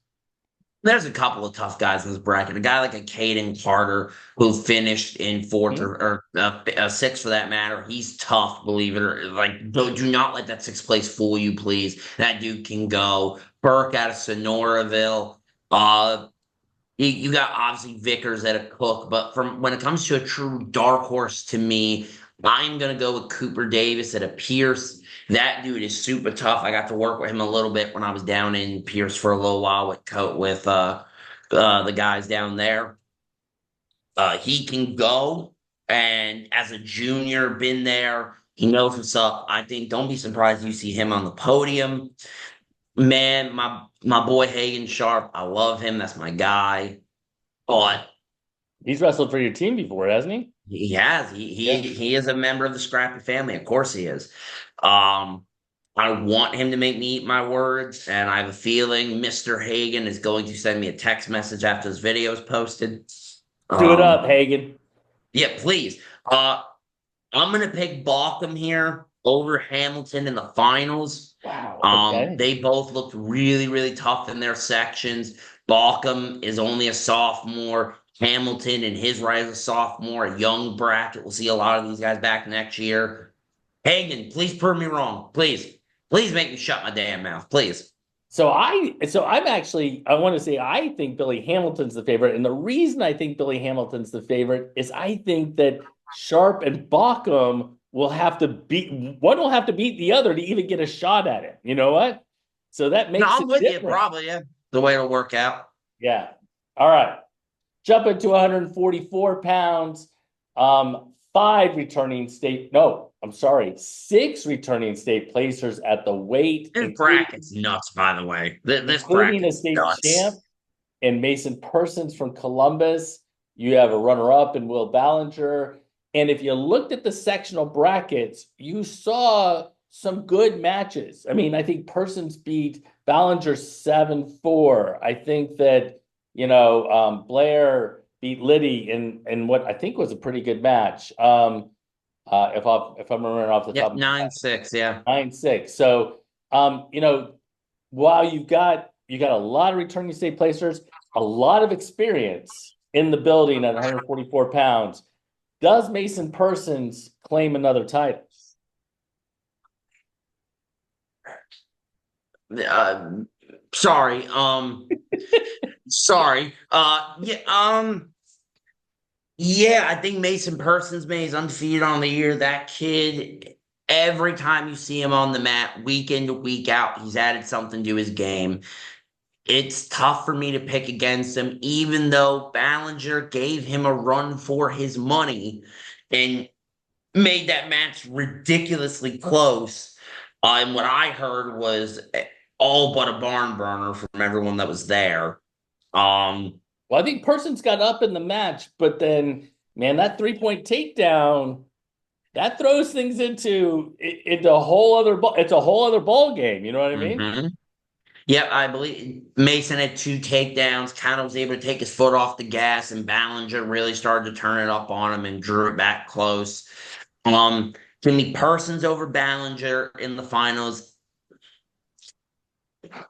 There's a couple of tough guys in this bracket. A guy like a Caden Carter who finished in fourth Hmm? or sixth for that matter. He's tough, believe it or like. Do not let that sixth place fool you, please. That dude can go. Burke out of Sonoraville. Uh, you got obviously Vickers at a Cook, but from when it comes to a true dark horse to me, I'm gonna go with Cooper Davis at a Pierce. That dude is super tough. I got to work with him a little bit when I was down in Pierce for a little while with the guys down there. He can go, and as a junior, been there. He knows what's up. I think don't be surprised you see him on the podium. Man, my boy Hagen Sharp, I love him. That's my guy. But He's wrestled for your team before, hasn't he? he has. He he Yeah. he is a member of the Scrappy family. Of course he is. Um, I want him to make me eat my words, and I have a feeling Mr. Hagen is going to send me a text message after this video is posted. Do it up, Um, Hagen. yeah, please. I'm gonna pick Bauckham here over Hamilton in the finals. Wow. Okay. They both looked really, really tough in their sections. Bauckham is only a sophomore. Hamilton and his right as a sophomore, a young bracket. We'll see a lot of these guys back next year. Hagen, please prove me wrong. Please. Please make me shut my damn mouth. Please. I'm actually I want to say I think Billy Hamilton's the favorite, and the reason I think Billy Hamilton's the favorite is I think that Sharp and Bauckham one will have to beat the other to even get a shot at it. You know what? So that No, makes I'm it with you, different. probably, yeah. The way it'll work out. Yeah. All right. Jumping to 144 pounds. Five returning state, no, I'm sorry, six returning state placers at the weight, This bracket's nuts, by the way. This including a bracket's state champ nuts. and Mason Persons from Columbus. You have a runner-up in Will Ballinger. And if you looked at the sectional brackets, you saw some good matches. I mean, I think Persons beat Ballinger 7-4. I think that, Blair beat Liddy in what I think was a pretty good match. If I'm remembering off the top Yep, of my head. 9-6, yeah. 9-6. So, while you got a lot of returning state placers, a lot of experience in the building at 144 pounds, does Mason Persons claim another title? Uh, sorry. Sorry. Yeah, I think Mason Persons made he's undefeated on the year. That kid, every time you see him on the mat, week in to week out, he's added something to his game. It's tough for me to pick against him, even though Ballinger gave him a run for his money and made that match ridiculously close. And what I heard was all but a barn burner from everyone that was there. Um, Well, I think Persons got up in the match, but then, man, that 3-point takedown that throws things into a whole other ball. It's a whole other ball game. You know what I mean? mhm. Yeah, I believe Mason had two takedowns, kind of was able to take his foot off the gas, and Ballinger really started to turn it up on him and drew it back close. Give me Persons over Ballinger in the finals.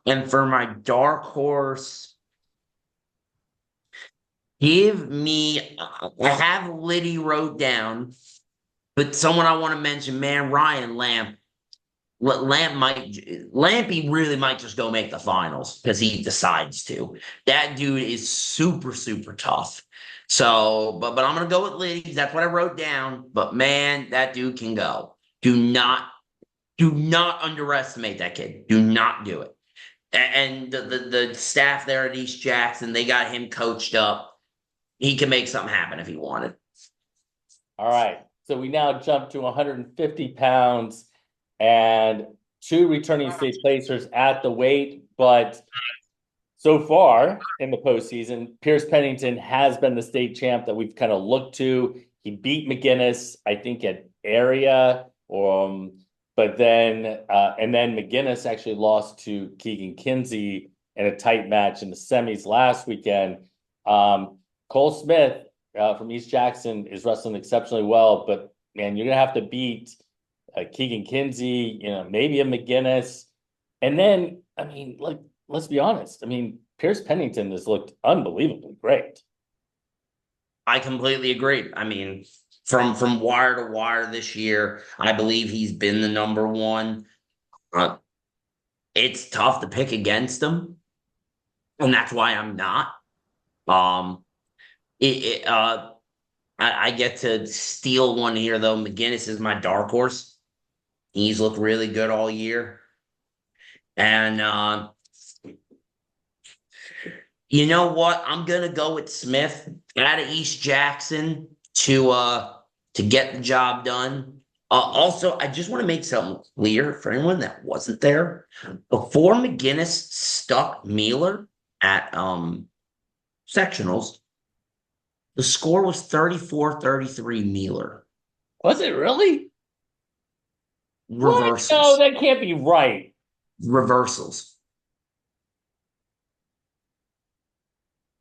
And for my dark horse, Give me. I have Liddy wrote down, but someone I want to mention, man, Ryan Lamp. Lampy really might just go make the finals because he decides to. That dude is super, super tough. So, but I'm gonna go with Liddy. That's what I wrote down. But man, that dude can go. Do not, do not underestimate that kid. Do not do it. And the staff there at East Jackson, they got him coached up. He can make something happen if he wanted. All right. So we now jump to 150 pounds and two returning state placers at the weight. But so far in the postseason, Pierce Pennington has been the state champ that we've kind of looked to. He beat McGinnis, I think, at area. But then and then McGinnis actually lost to Keegan Kinsey in a tight match in the semis last weekend. Cole Smith from East Jackson is wrestling exceptionally well, but man, you're gonna have to beat Keegan Kinsey, maybe a McGinnis, and then I mean, like, let's be honest. I mean, Pierce Pennington has looked unbelievably great. I completely agree. I mean, from wire to wire this year, I believe he's been the number one. Uh, it's tough to pick against him, and that's why I'm not. Um, I get to steal one here though. McGinnis is my dark horse. He's looked really good all year, and you know what? I'm gonna go with Smith out of East Jackson to get the job done. Also, I just want to make something clear for anyone that wasn't there. Before McGinnis stuck Mealer at sectionals, the score was 34-33 Mealer. Was it really? What? No, Reversals. that can't be right. Reversals.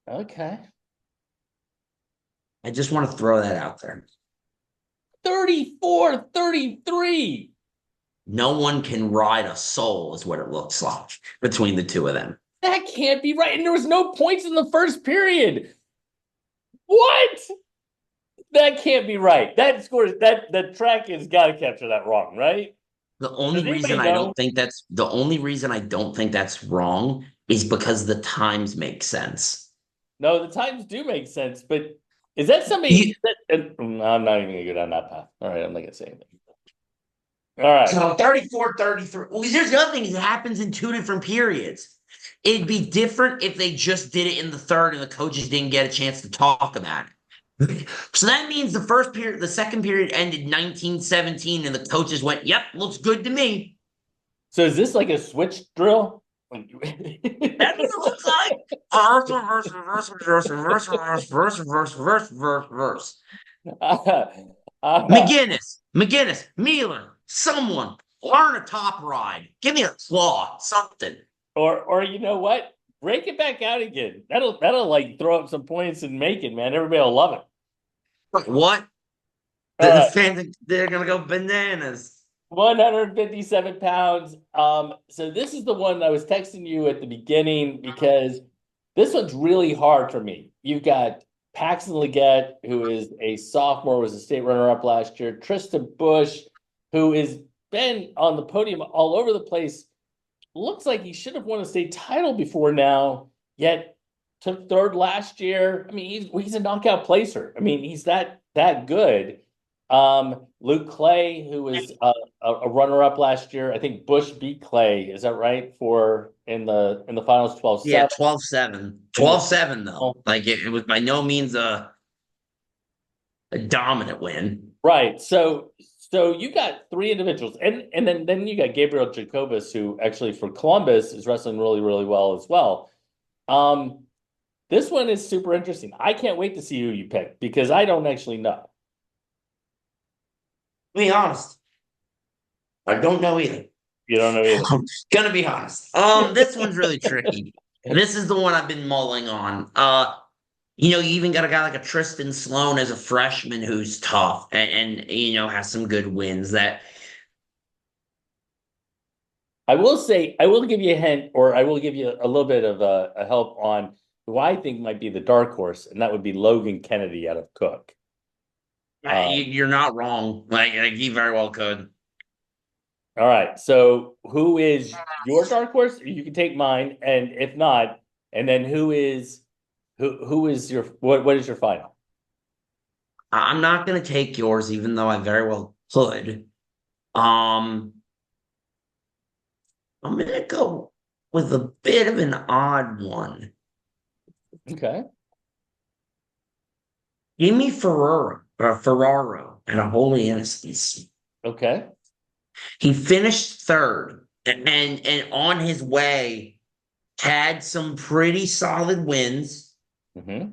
Okay. I just want to throw that out there. 34-33. No one can ride a soul, is what it looks like between the two of them. That can't be right. And there was no points in the first period. What? That can't be right. That scores that track has got to capture that wrong, right? Does anybody know? The only reason I don't think that's wrong is because the times make sense. No, the times do make sense, but is that You, somebody that no, I'm not even gonna go down that path. All right, I'm not gonna say anything. All right. so 34-33. Well, here's the other thing, it happens in two different periods. It'd be different if they just did it in the third and the coaches didn't get a chance to talk about it. So that means the second period ended 1917, and the coaches went, "Yep, looks good to me." So is this like a switch drill? That's what it looks like. Verse, verse, verse, verse, verse, verse, verse, verse, verse, verse, verse. McGinnis, Mealer, someone learn a top ride. Give me a claw, something. or you know what? Break it back out again. That'll like throw up some points in Macon, man. Everybody will love it. What? All The right. fans, they're gonna go bananas. 157 pounds. So this is the one I was texting you at the beginning because this one's really hard for me. You've got Paxton Leggett, who is a sophomore, was a state runner-up last year. Tristan Bush, who has been on the podium all over the place. Looks like he should have won a state title before now, yet took third last year. I mean, he's a knockout placer. I mean, he's that good. Luke Clay, who was a runner-up last year. I think Bush beat Clay. Is that right? For in the finals 12-7. Yeah, 12-7. In the 12-7, though. Like it was by no means a dominant win. right. So you got three individuals, and then you got Gabriel Jacobus, who actually for Columbus is wrestling really, really well as well. This one is super interesting. I can't wait to see who you pick because I don't actually know. Be honest. I don't know either. You don't know either. I'm gonna be honest. This one's really tricky. This is the one I've been mulling on. You even got a guy like a Tristan Sloan as a freshman who's tough and has some good wins. That I will say, I will give you a hint, or I will give you a little bit of a help on who I think might be the dark horse, and that would be Logan Kennedy out of Cook. Um, You're not wrong. Like he very well could. all right. So who is your dark horse? You can take mine, and if not, and then who is your what is your final? I'm not gonna take yours, even though I very well could. Um, I'm gonna go with a bit of an odd one. Okay. Give me Ferraro and a Holy Innocents. Okay. He finished third and on his way had some pretty solid wins. Mm-hmm.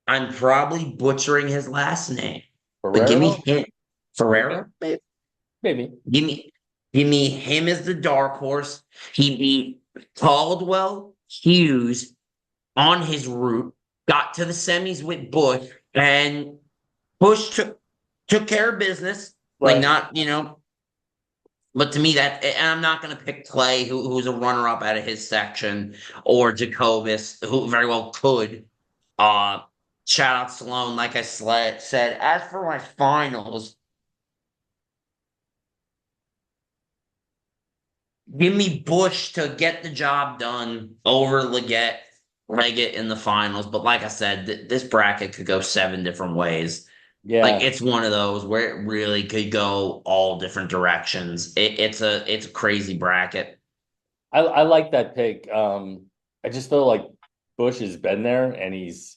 I'm probably butchering his last name, but give me Ferrero? him. Okay. Ferrera, maybe. Maybe. Give me give me him as the dark horse. He beat Caldwell Hughes on his route, got to the semis with Bush, and Bush took care of business. Like Right. not, but to me that and I'm not gonna pick Clay, who's a runner-up out of his section, or Jacobus, who very well could. Uh Shout out Sloan, like I said. As for my finals, give me Bush to get the job done over Leggett in the finals. But like I said, this bracket could go seven different ways. Like Yeah. it's one of those where it really could go all different directions. It's a crazy bracket. I like that pick. I just feel like Bush has been there and he's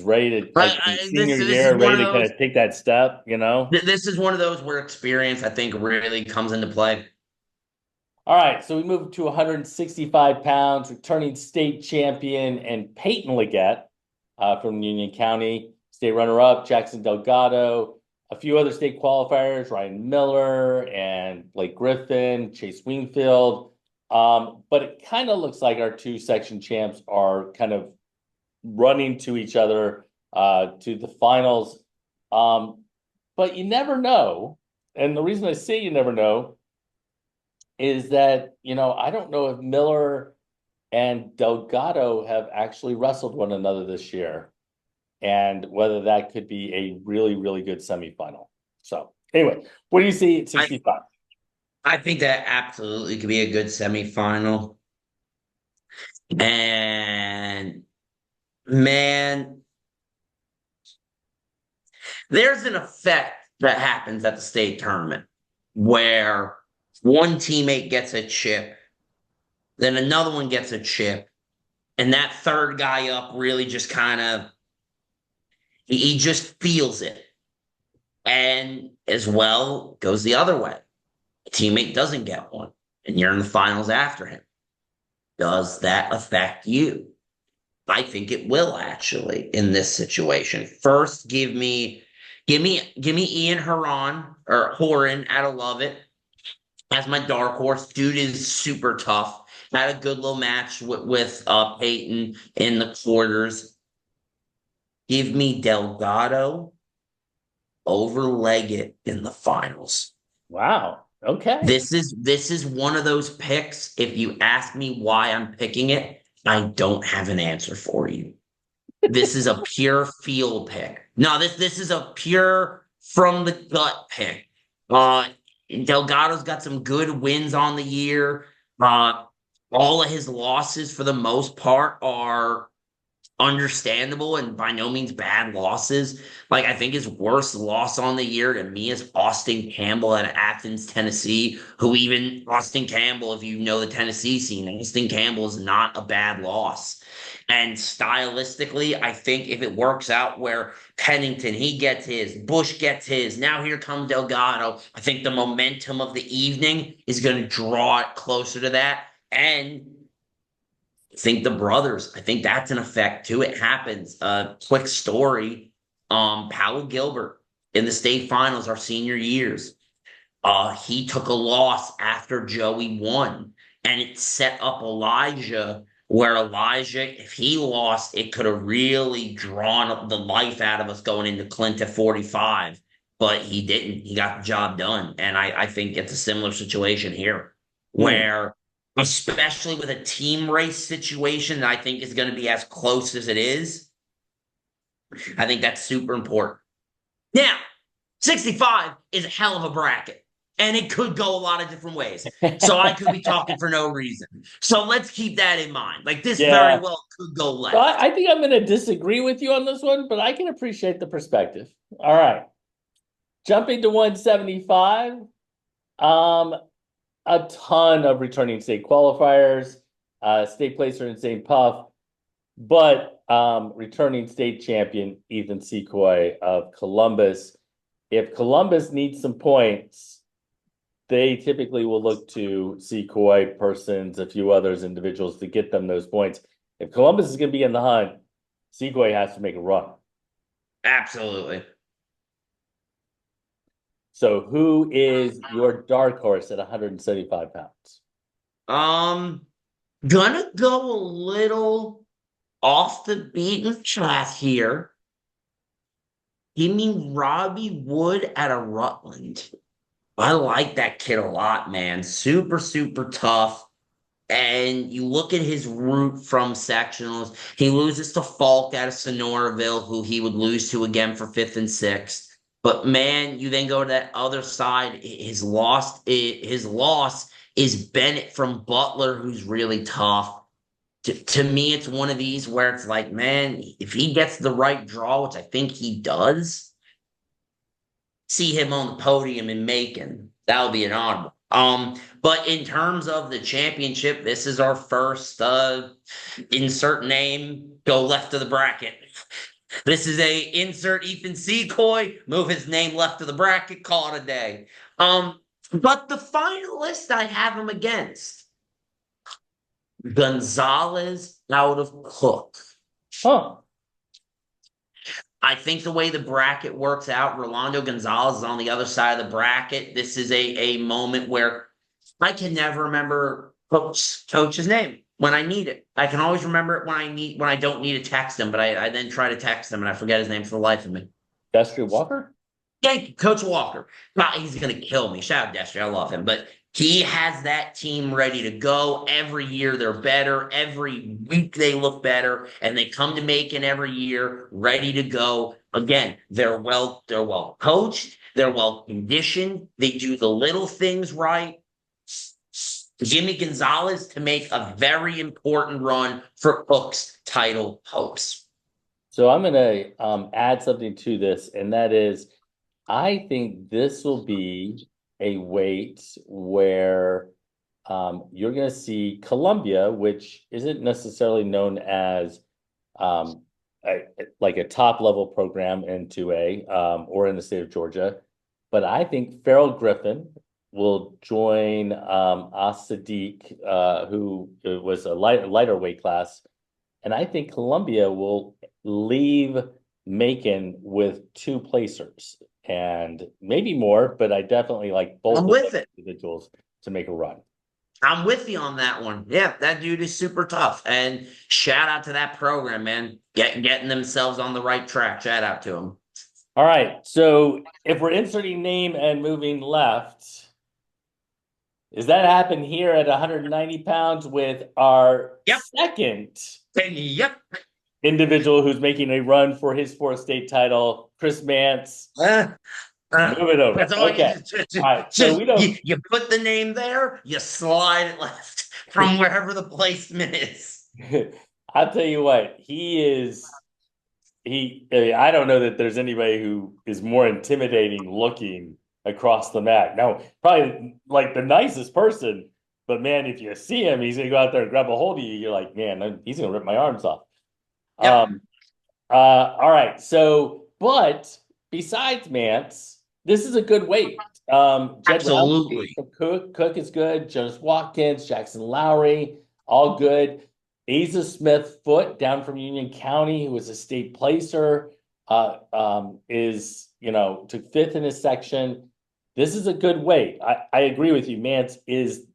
ready to But like in his this senior this is year, one ready of to kind those. of take that step, you know? This is one of those where experience, I think, really comes into play. All right, so we move to 165 pounds, returning state champion and Peyton Leggett from Union County, state runner-up, Jackson Delgado, a few other state qualifiers, Ryan Miller and Blake Griffin, Chase Wingfield. But it kind of looks like our two section champs are kind of running to each other to the finals. Um, but you never know. And the reason I say you never know is that, I don't know if Miller and Delgado have actually wrestled one another this year and whether that could be a really, really good semifinal. So, anyway, what do you see at I 65? I think that absolutely could be a good semifinal. And man, there's an effect that happens at the state tournament where one teammate gets a chip, then another one gets a chip, and that third guy up really just kind of he just feels it. And as well goes the other way. A teammate doesn't get one, and you're in the finals after him. Does that affect you? I think it will actually in this situation. First, give me Ian Horan out of Lovett as my dark horse. Dude is super tough. Had a good little match with Peyton in the quarters. Give me Delgado over Leggett in the finals. Wow. Okay. This is one of those picks. If you ask me why I'm picking it, I don't have an answer for you. This is a pure feel pick. No, this is a pure from the gut pick. Uh, Delgado's got some good wins on the year. Uh, all of his losses, for the most part, are understandable and by no means bad losses. Like I think his worst loss on the year to me is Austin Campbell out of Athens, Tennessee, who even Austin Campbell, if you know the Tennessee scene, Austin Campbell is not a bad loss. And stylistically, I think if it works out where Pennington, he gets his, Bush gets his, now here comes Delgado, I think the momentum of the evening is going to draw it closer to that. And think the brothers. I think that's an effect too. It happens. Quick story. Powell Gilbert in the state finals our senior years. He took a loss after Joey won, and it set up Elijah. Where Elijah, if he lost, it could have really drawn up the life out of us going into Clint at 45. But he didn't. He got the job done. And I think it's a similar situation here Hmm. where especially with a team race situation that I think is going to be as close as it is. I think that's super important. Now, 65 is a hell of a bracket, and it could go a lot of different ways. So I could be talking for no reason. So let's keep that in mind. Like this very Yeah. well could go So left. I think I'm going to disagree with you on this one, but I can appreciate the perspective. All right. Jumping to 175. Um, a ton of returning state qualifiers, state placer in St. Puff, but returning state champion Ethan Secoy of Columbus. If Columbus needs some points, they typically will look to Secoy, Persons, a few others, individuals to get them those points. If Columbus is going to be in the hunt, Secoy has to make a run. Absolutely. So, who is your dark horse at 175 pounds? Um, gonna go a little off the beaten path here. Give me Robbie Wood at a Rutland. I like that kid a lot, man. Super, super tough. And you look at his route from sectionals. He loses to Falk out of Sonoraville, who he would lose to again for fifth and sixth. But man, you then go to that other side. His loss is Bennett from Butler, who's really tough. To me, it's one of these where it's like, man, if he gets the right draw, which I think he does, see him on the podium in Macon. That would be an honor. But in terms of the championship, this is our first insert name, go left of the bracket. This is a insert Ethan Secoy, move his name left of the bracket, call it a day. But the finalist I have him against, Gonzalez out of Cook. Huh. I think the way the bracket works out, Rolando Gonzalez is on the other side of the bracket. This is a moment where I can never remember coach's name when I need it. I can always remember it when I don't need to text him, but I then try to text him and I forget his name for the life of me. Destry Walker? Thank you, Coach Walker. He's gonna kill me. Shout out Destry. I love him. But he has that team ready to go. Every year they're better. Every week they look better. And they come to Macon every year ready to go. Again, they're well coached, they're well conditioned, they do the little things right. Jimmy Gonzalez to make a very important run for Cook's title hopes. So I'm going to add something to this, and that is I think this will be a weight where you're going to see Columbia, which isn't necessarily known as um, like a top level program in 2A or in the state of Georgia. But I think Farrell Griffin will join As-Sadiq, who was a lighter weight class. And I think Columbia will leave Macon with two placers and maybe more, but I definitely like both I'm of with those it. individuals to make a run. I'm with you on that one. Yeah, that dude is super tough. And shout out to that program, man. Getting themselves on the right track. Shout out to them. All right. So if we're inserting name and moving left, is that happen here at 190 pounds with our Yep. second Yep. individual who's making a run for his fourth state title, Chris Mance? Move it over. That's all you Okay. All right. So we don't. you put the name there, you slide it left from wherever the placement is. I'll tell you what, he is. I don't know that there's anybody who is more intimidating looking across the mat. Now, probably like the nicest person, but man, if you see him, he's gonna go out there and grab a hold of you. You're like, man, he's gonna rip my arms off. Yep. All right. So, but besides Mance, this is a good weight. Jed Roundtree Absolutely. from Cook is good. Jonas Watkins, Jackson Lowry, all good. Asa Smith Foot down from Union County, who was a state placer, is, took fifth in his section. This is a good weight. I agree with you. Mance is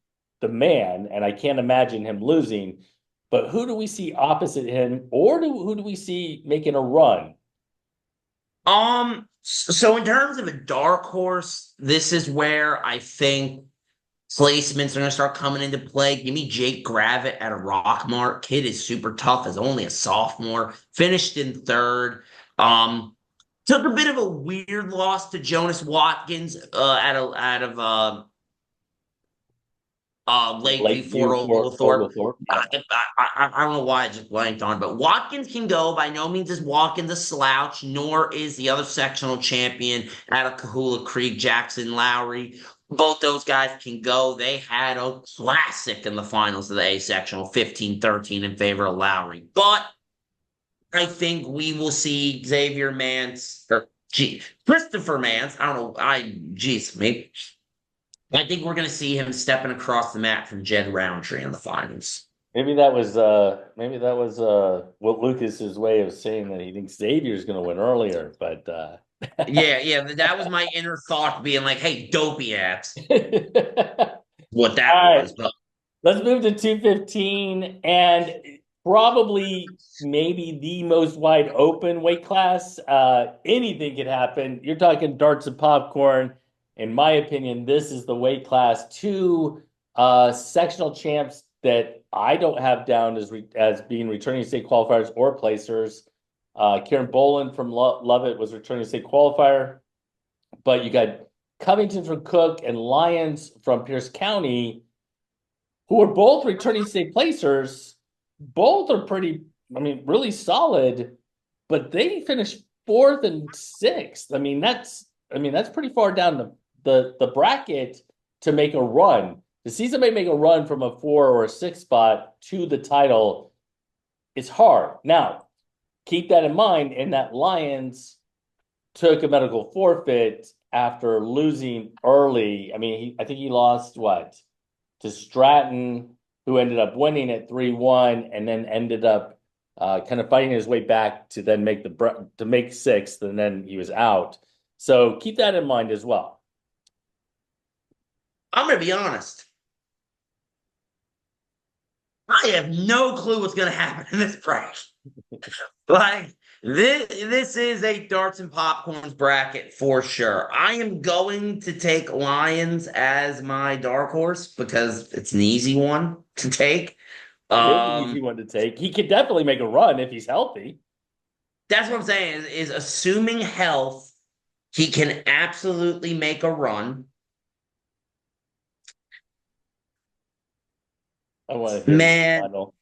the man, and I can't imagine him losing. But who do we see opposite him, or who do we see making a run? So in terms of a dark horse, this is where I think placements are going to start coming into play. Give me Jake Gravitt at a Rockmart. Kid is super tough as only a sophomore. Finished in third. Took a bit of a weird loss to Jonas Watkins out of Lakeview Lakeview for for Oglethorpe. Oglethorpe. I, Yep. I don't know why I just blanked on, but Watkins can go. By no means is Watkins a slouch, nor is the other sectional champion out of Kahula Creek, Jackson Lowry. Both those guys can go. They had a classic in the finals of the A sectional, 15-13 in favor of Lowry. But I think we will see Xavier Mance or Christopher Mance. I don't know. Maybe I think we're going to see him stepping across the mat from Jed Roundtree in the finals. What Lucas's way of saying that he thinks Xavier's going to win earlier, but Yeah, that was my inner thought being like, hey, dopey ass. all What that right. was. But Let's move to 215 and probably maybe the most wide open weight class. Anything could happen. You're talking darts and popcorn. In my opinion, this is the weight class. Two sectional champs that I don't have down as being returning state qualifiers or placers. Karen Boland from Lovett was returning state qualifier, but you got Covington from Cook and Lyons from Pierce County, who are both returning state placers. Both are pretty, I mean, really solid, but they finished fourth and sixth. I mean, that's pretty far down the bracket to make a run. To see somebody make a run from a 4 or a 6 spot to the title is hard. Now, keep that in mind, and that Lions took a medical forfeit after losing early. I mean, I think he lost what? To Stratton, who ended up winning at 3-1 and then ended up kind of fighting his way back to then make sixth, and then he was out. So keep that in mind as well. I'm going to be honest. I have no clue what's going to happen in this bracket. Like, this is a darts and popcorns bracket for sure. I am going to take Lions as my dark horse because it's an easy one to take. It is an easy Um, one to take. He could definitely make a run if he's healthy. that's what I'm saying is assuming health, he can absolutely make a run. I want to hear the Man, final.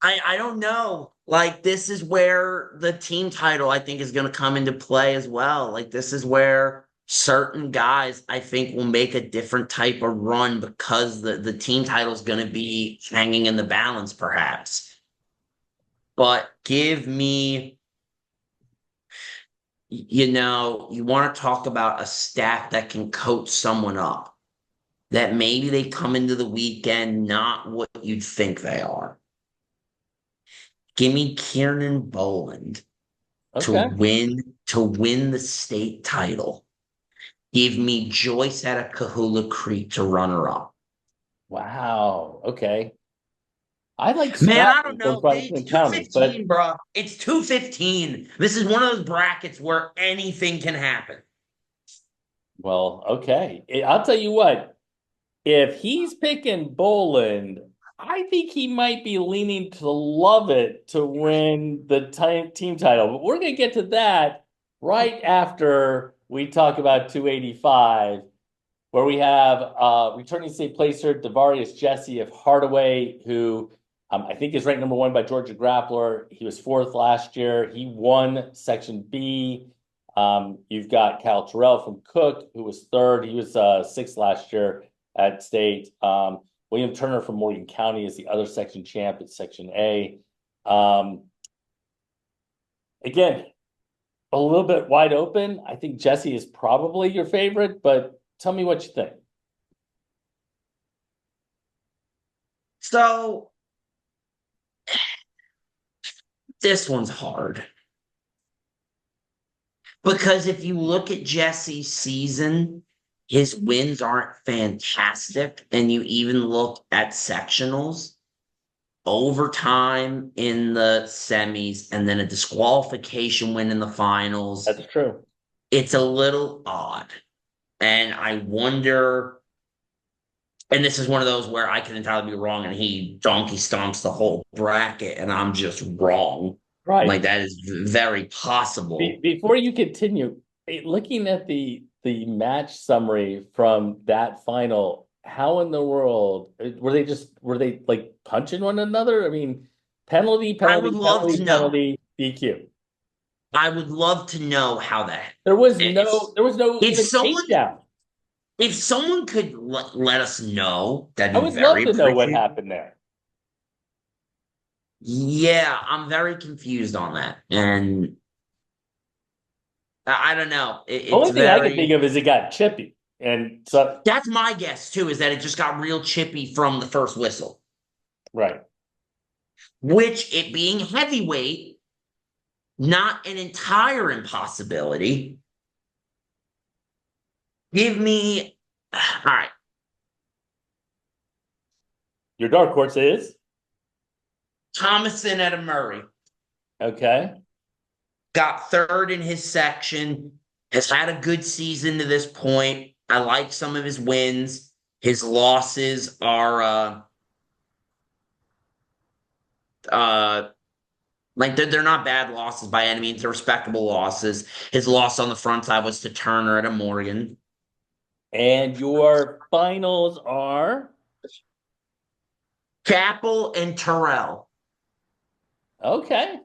I don't know. Like this is where the team title I think is going to come into play as well. Like this is where certain guys I think will make a different type of run because the team title is going to be hanging in the balance perhaps. But give me, you want to talk about a staff that can coach someone up, that maybe they come into the weekend not what you'd think they are. Give me Kiernan Boland to Okay. win the state title. Give me Joyce out of Kahula Creek to runner up. Wow. Okay. I like Man, I don't Stratton from know. It's Franklin County, but 215, bro. It's 215. This is one of those brackets where anything can happen. well, okay. I'll tell you what. If he's picking Boland, I think he might be leaning to Lovett to win the team title. But we're going to get to that right after we talk about 285, where we have returning state placer Devarius Jesse of Hardaway, who I think is ranked number 1 by Georgia Grappler. He was 4th last year. He won Section B. You've got Cal Terrell from Cook, who was 3rd. He was 6th last year at state. William Turner from Morgan County is the other section champ at Section A. Again, a little bit wide open. I think Jesse is probably your favorite, but tell me what you think. So this one's hard. Because if you look at Jesse's season, his wins aren't fantastic. And you even look at sectionals, overtime in the semis, and then a disqualification win in the finals. That's true. It's a little odd. And I wonder And this is one of those where I could entirely be wrong, and he donkey stomps the whole bracket, and I'm just wrong. Right. Like that is very possible. Before you continue, looking at the match summary from that final, how in the world were they like punching one another? I mean, penalty, I would penalty, love penalty, to know. penalty, DQ. I would love to know how that. If There was no if even someone takedown. if someone could let us know, that'd I be would very love to know what appreciated. happened there. Yeah, I'm very confused on that, and I don't know. The It's only thing I can think very. of is it got chippy. And so, That's my guess too. Is that it just got real chippy from the first whistle, right. which it being heavyweight, not an entire impossibility. Give me. All right. Your dark horse is Thomason at a Murray okay. got third in his section, has had a good season to this point. I like some of his wins. His losses are uh like they're not bad losses by any means. They're respectable losses. His loss on the front side was to Turner at a Morgan. And your finals are Chappell and Terrell. okay.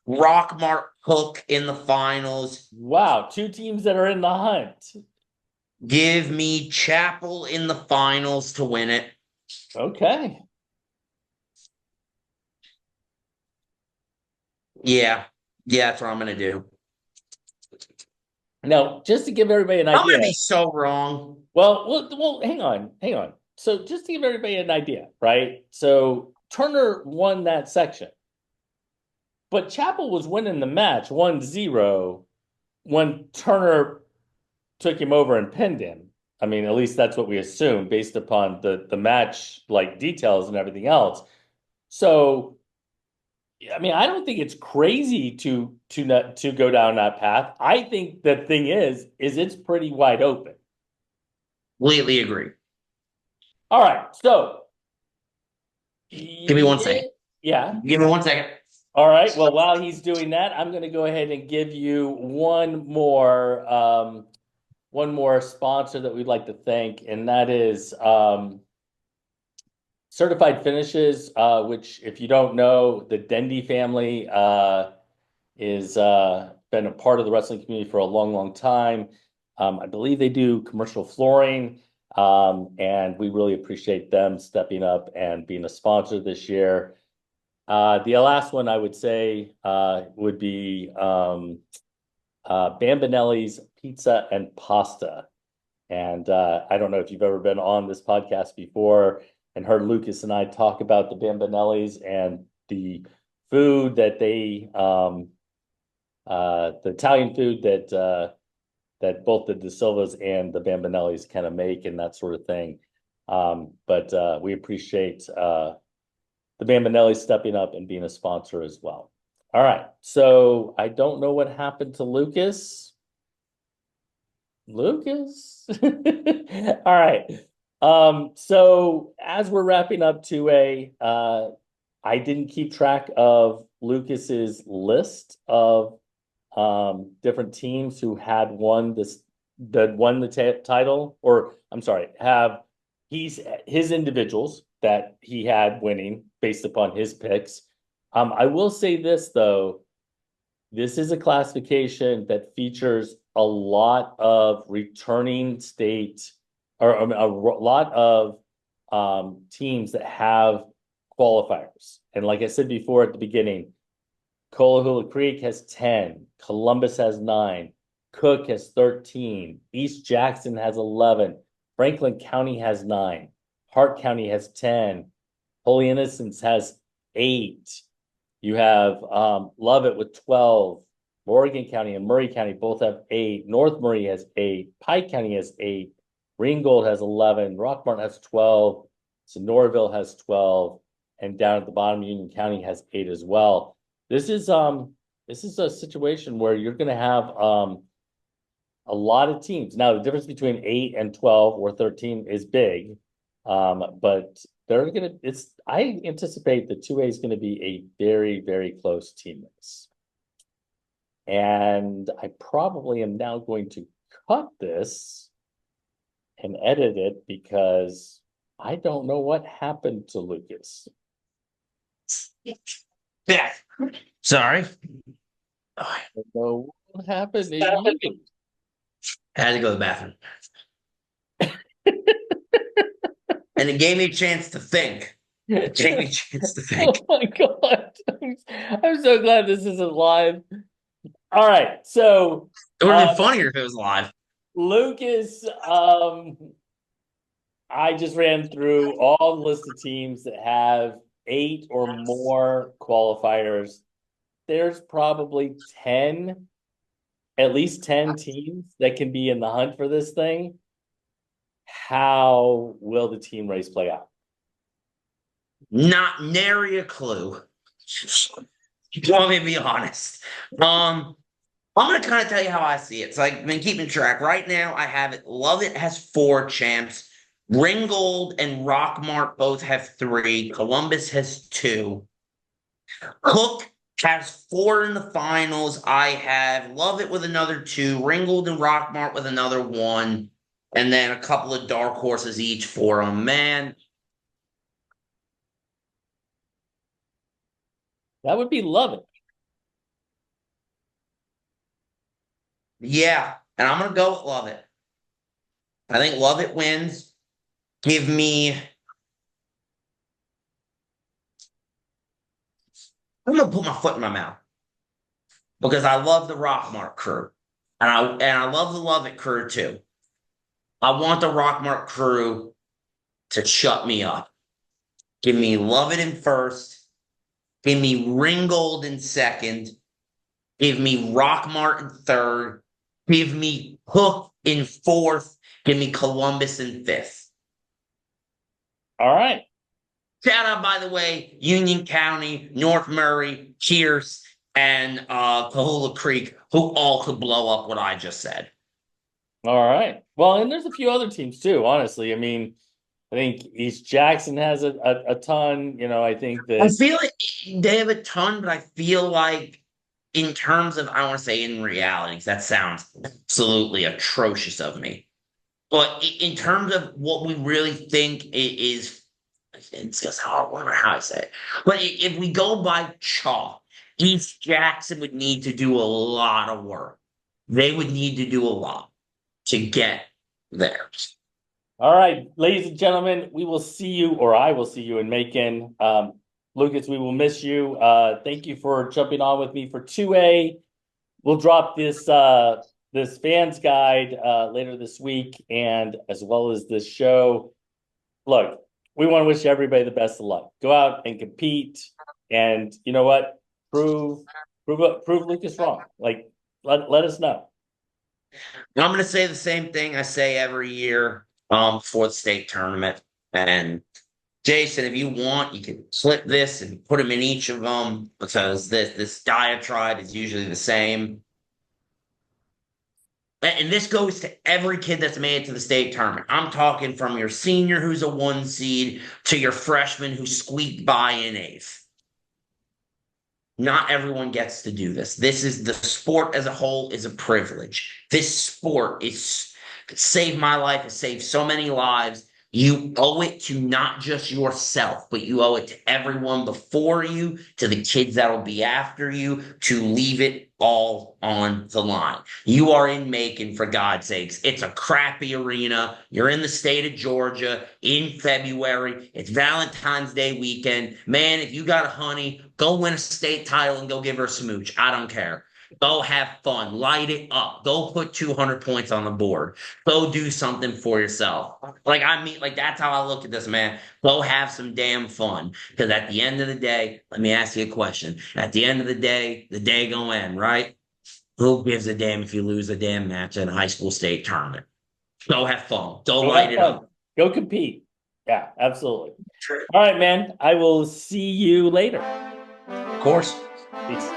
Rockmart Hook in the finals. Wow, two teams that are in the hunt. Give me Chappell in the finals to win it. Okay. Yeah. Yeah, that's what I'm gonna do. Now, just to give everybody an I'm idea. gonna be so wrong. Hang on, hang on. So just to give everybody an idea, right? So Turner won that section, but Chappell was winning the match 1-0 when Turner took him over and pinned him. I mean, at least that's what we assume based upon the match like details and everything else. So I mean, I don't think it's crazy to not to go down that path. I think the thing is it's pretty wide open. Completely agree. All right, so Give me 1 second. yeah. Give me 1 second. All right. Well, while he's doing that, I'm going to go ahead and give you one more sponsor that we'd like to thank, and that is Certified Finishes, which, if you don't know, the Dendy family is been a part of the wrestling community for a long, long time. I believe they do commercial flooring, and we really appreciate them stepping up and being a sponsor this year. The last one I would say would be Bambinelli's Pizza and Pasta. And I don't know if you've ever been on this podcast before and heard Lucas and I talk about the Bambinellis and the food that the Italian food that both the De Silvas and the Bambinellis kind of make and that sort of thing. But we appreciate the Bambinellis stepping up and being a sponsor as well. All right, so I don't know what happened to Lucas. Lucas. All right. So as we're wrapping up 2A, I didn't keep track of Lucas's list of different teams who had won this that won the title, or I'm sorry, have his individuals that he had winning based upon his picks. I will say this though, this is a classification that features a lot of returning state or a lot of teams that have qualifiers. And like I said before at the beginning, Coahuila Creek has 10, Columbus has 9, Cook has 13, East Jackson has 11, Franklin County has 9, Hart County has 10, Holy Innocents has 8. You have Lovett with 12. Morgan County and Murray County both have 8. North Murray has 8. Pike County has 8. Ringgold has 11. Rockmart has 12. Sonoraville has 12. And down at the bottom, Union County has 8 as well. This is a situation where you're going to have a lot of teams. Now, the difference between 8 and 12 or 13 is big. But I anticipate the 2A is gonna be a very, very close team race. And I probably am now going to cut this and edit it because I don't know what happened to Lucas. Yeah. Sorry. I don't know what happened to you. I had to go to the bathroom. And it gave me a chance to think. It gave me a chance to think. Oh my God. I'm so glad this isn't live. All right. So It would have been um funnier if it was live. Lucas, I just ran through all the list of teams that have 8 or more qualifiers. There's probably 10, at least 10 teams that can be in the hunt for this thing. How will the team race play out? Not nary a clue. You want me to be honest? I'm gonna kind of tell you how I see it. So I've been keeping track. Right now, I have it. Love It has 4 champs. Ringgold and Rockmart both have 3. Columbus has 2. Cook has 4 in the finals. I have Love It with another 2. Ringgold and Rockmart with another 1. And then a couple of dark horses each for them. Man, That would be love it. yeah. And I'm gonna go with Love It. I think Love It wins. Give me. I'm gonna put my foot in my mouth because I love the Rockmart crew, and I love the Love It crew too. I want the Rockmart crew to shut me up. Give me Love It in first. Give me Ringgold in second. Give me Rockmart in third. Give me Hook in fourth. Give me Columbus in fifth. All right. Shout out, by the way, Union County, North Murray, Pierce, and Kahula Creek, who all could blow up what I just said. All right. Well, and there's a few other teams too, honestly. I mean, I think East Jackson has a ton. I think I that feel like they have a ton, but I feel like in terms of, I want to say in realities, that sounds absolutely atrocious of me. But in terms of what we really think is, it's just hard. I wonder how I say it. But if we go by chalk, East Jackson would need to do a lot of work. They would need to do a lot to get there. all right, ladies and gentlemen, we will see you, or I will see you in Macon. Lucas, we will miss you. Thank you for jumping on with me for 2A. We'll drop this fans guide later this week, and as well as this show. Look, we want to wish everybody the best of luck. Go out and compete, and you know what? Prove Lucas wrong. Like let us know. And I'm going to say the same thing I say every year for the state tournament. And Jason, if you want, you can flip this and put them in each of them because this diatribe is usually the same. And this goes to every kid that's made it to the state tournament. I'm talking from your senior who's a 1 seed to your freshman who squeaked by in eighth. Not everyone gets to do this. This is the sport as a whole is a privilege. This sport is saved my life, it saved so many lives. You owe it to not just yourself, but you owe it to everyone before you, to the kids that'll be after you, to leave it all on the line. You are in Macon, for God's sakes. It's a crappy arena. You're in the state of Georgia in February. It's Valentine's Day weekend. Man, if you got a honey, go win a state title and go give her a smooch. I don't care. Go have fun. Light it up. Go put 200 points on the board. Go do something for yourself. Like that's how I look at this, man. Go have some damn fun. Because at the end of the day, let me ask you a question. At the end of the day gonna end, right? Who gives a damn if you lose a damn match in a high school state tournament? Go have fun. Go Go light have it fun. up. Go compete. Yeah, absolutely. All right, man. I will see you later. Of course. Peace.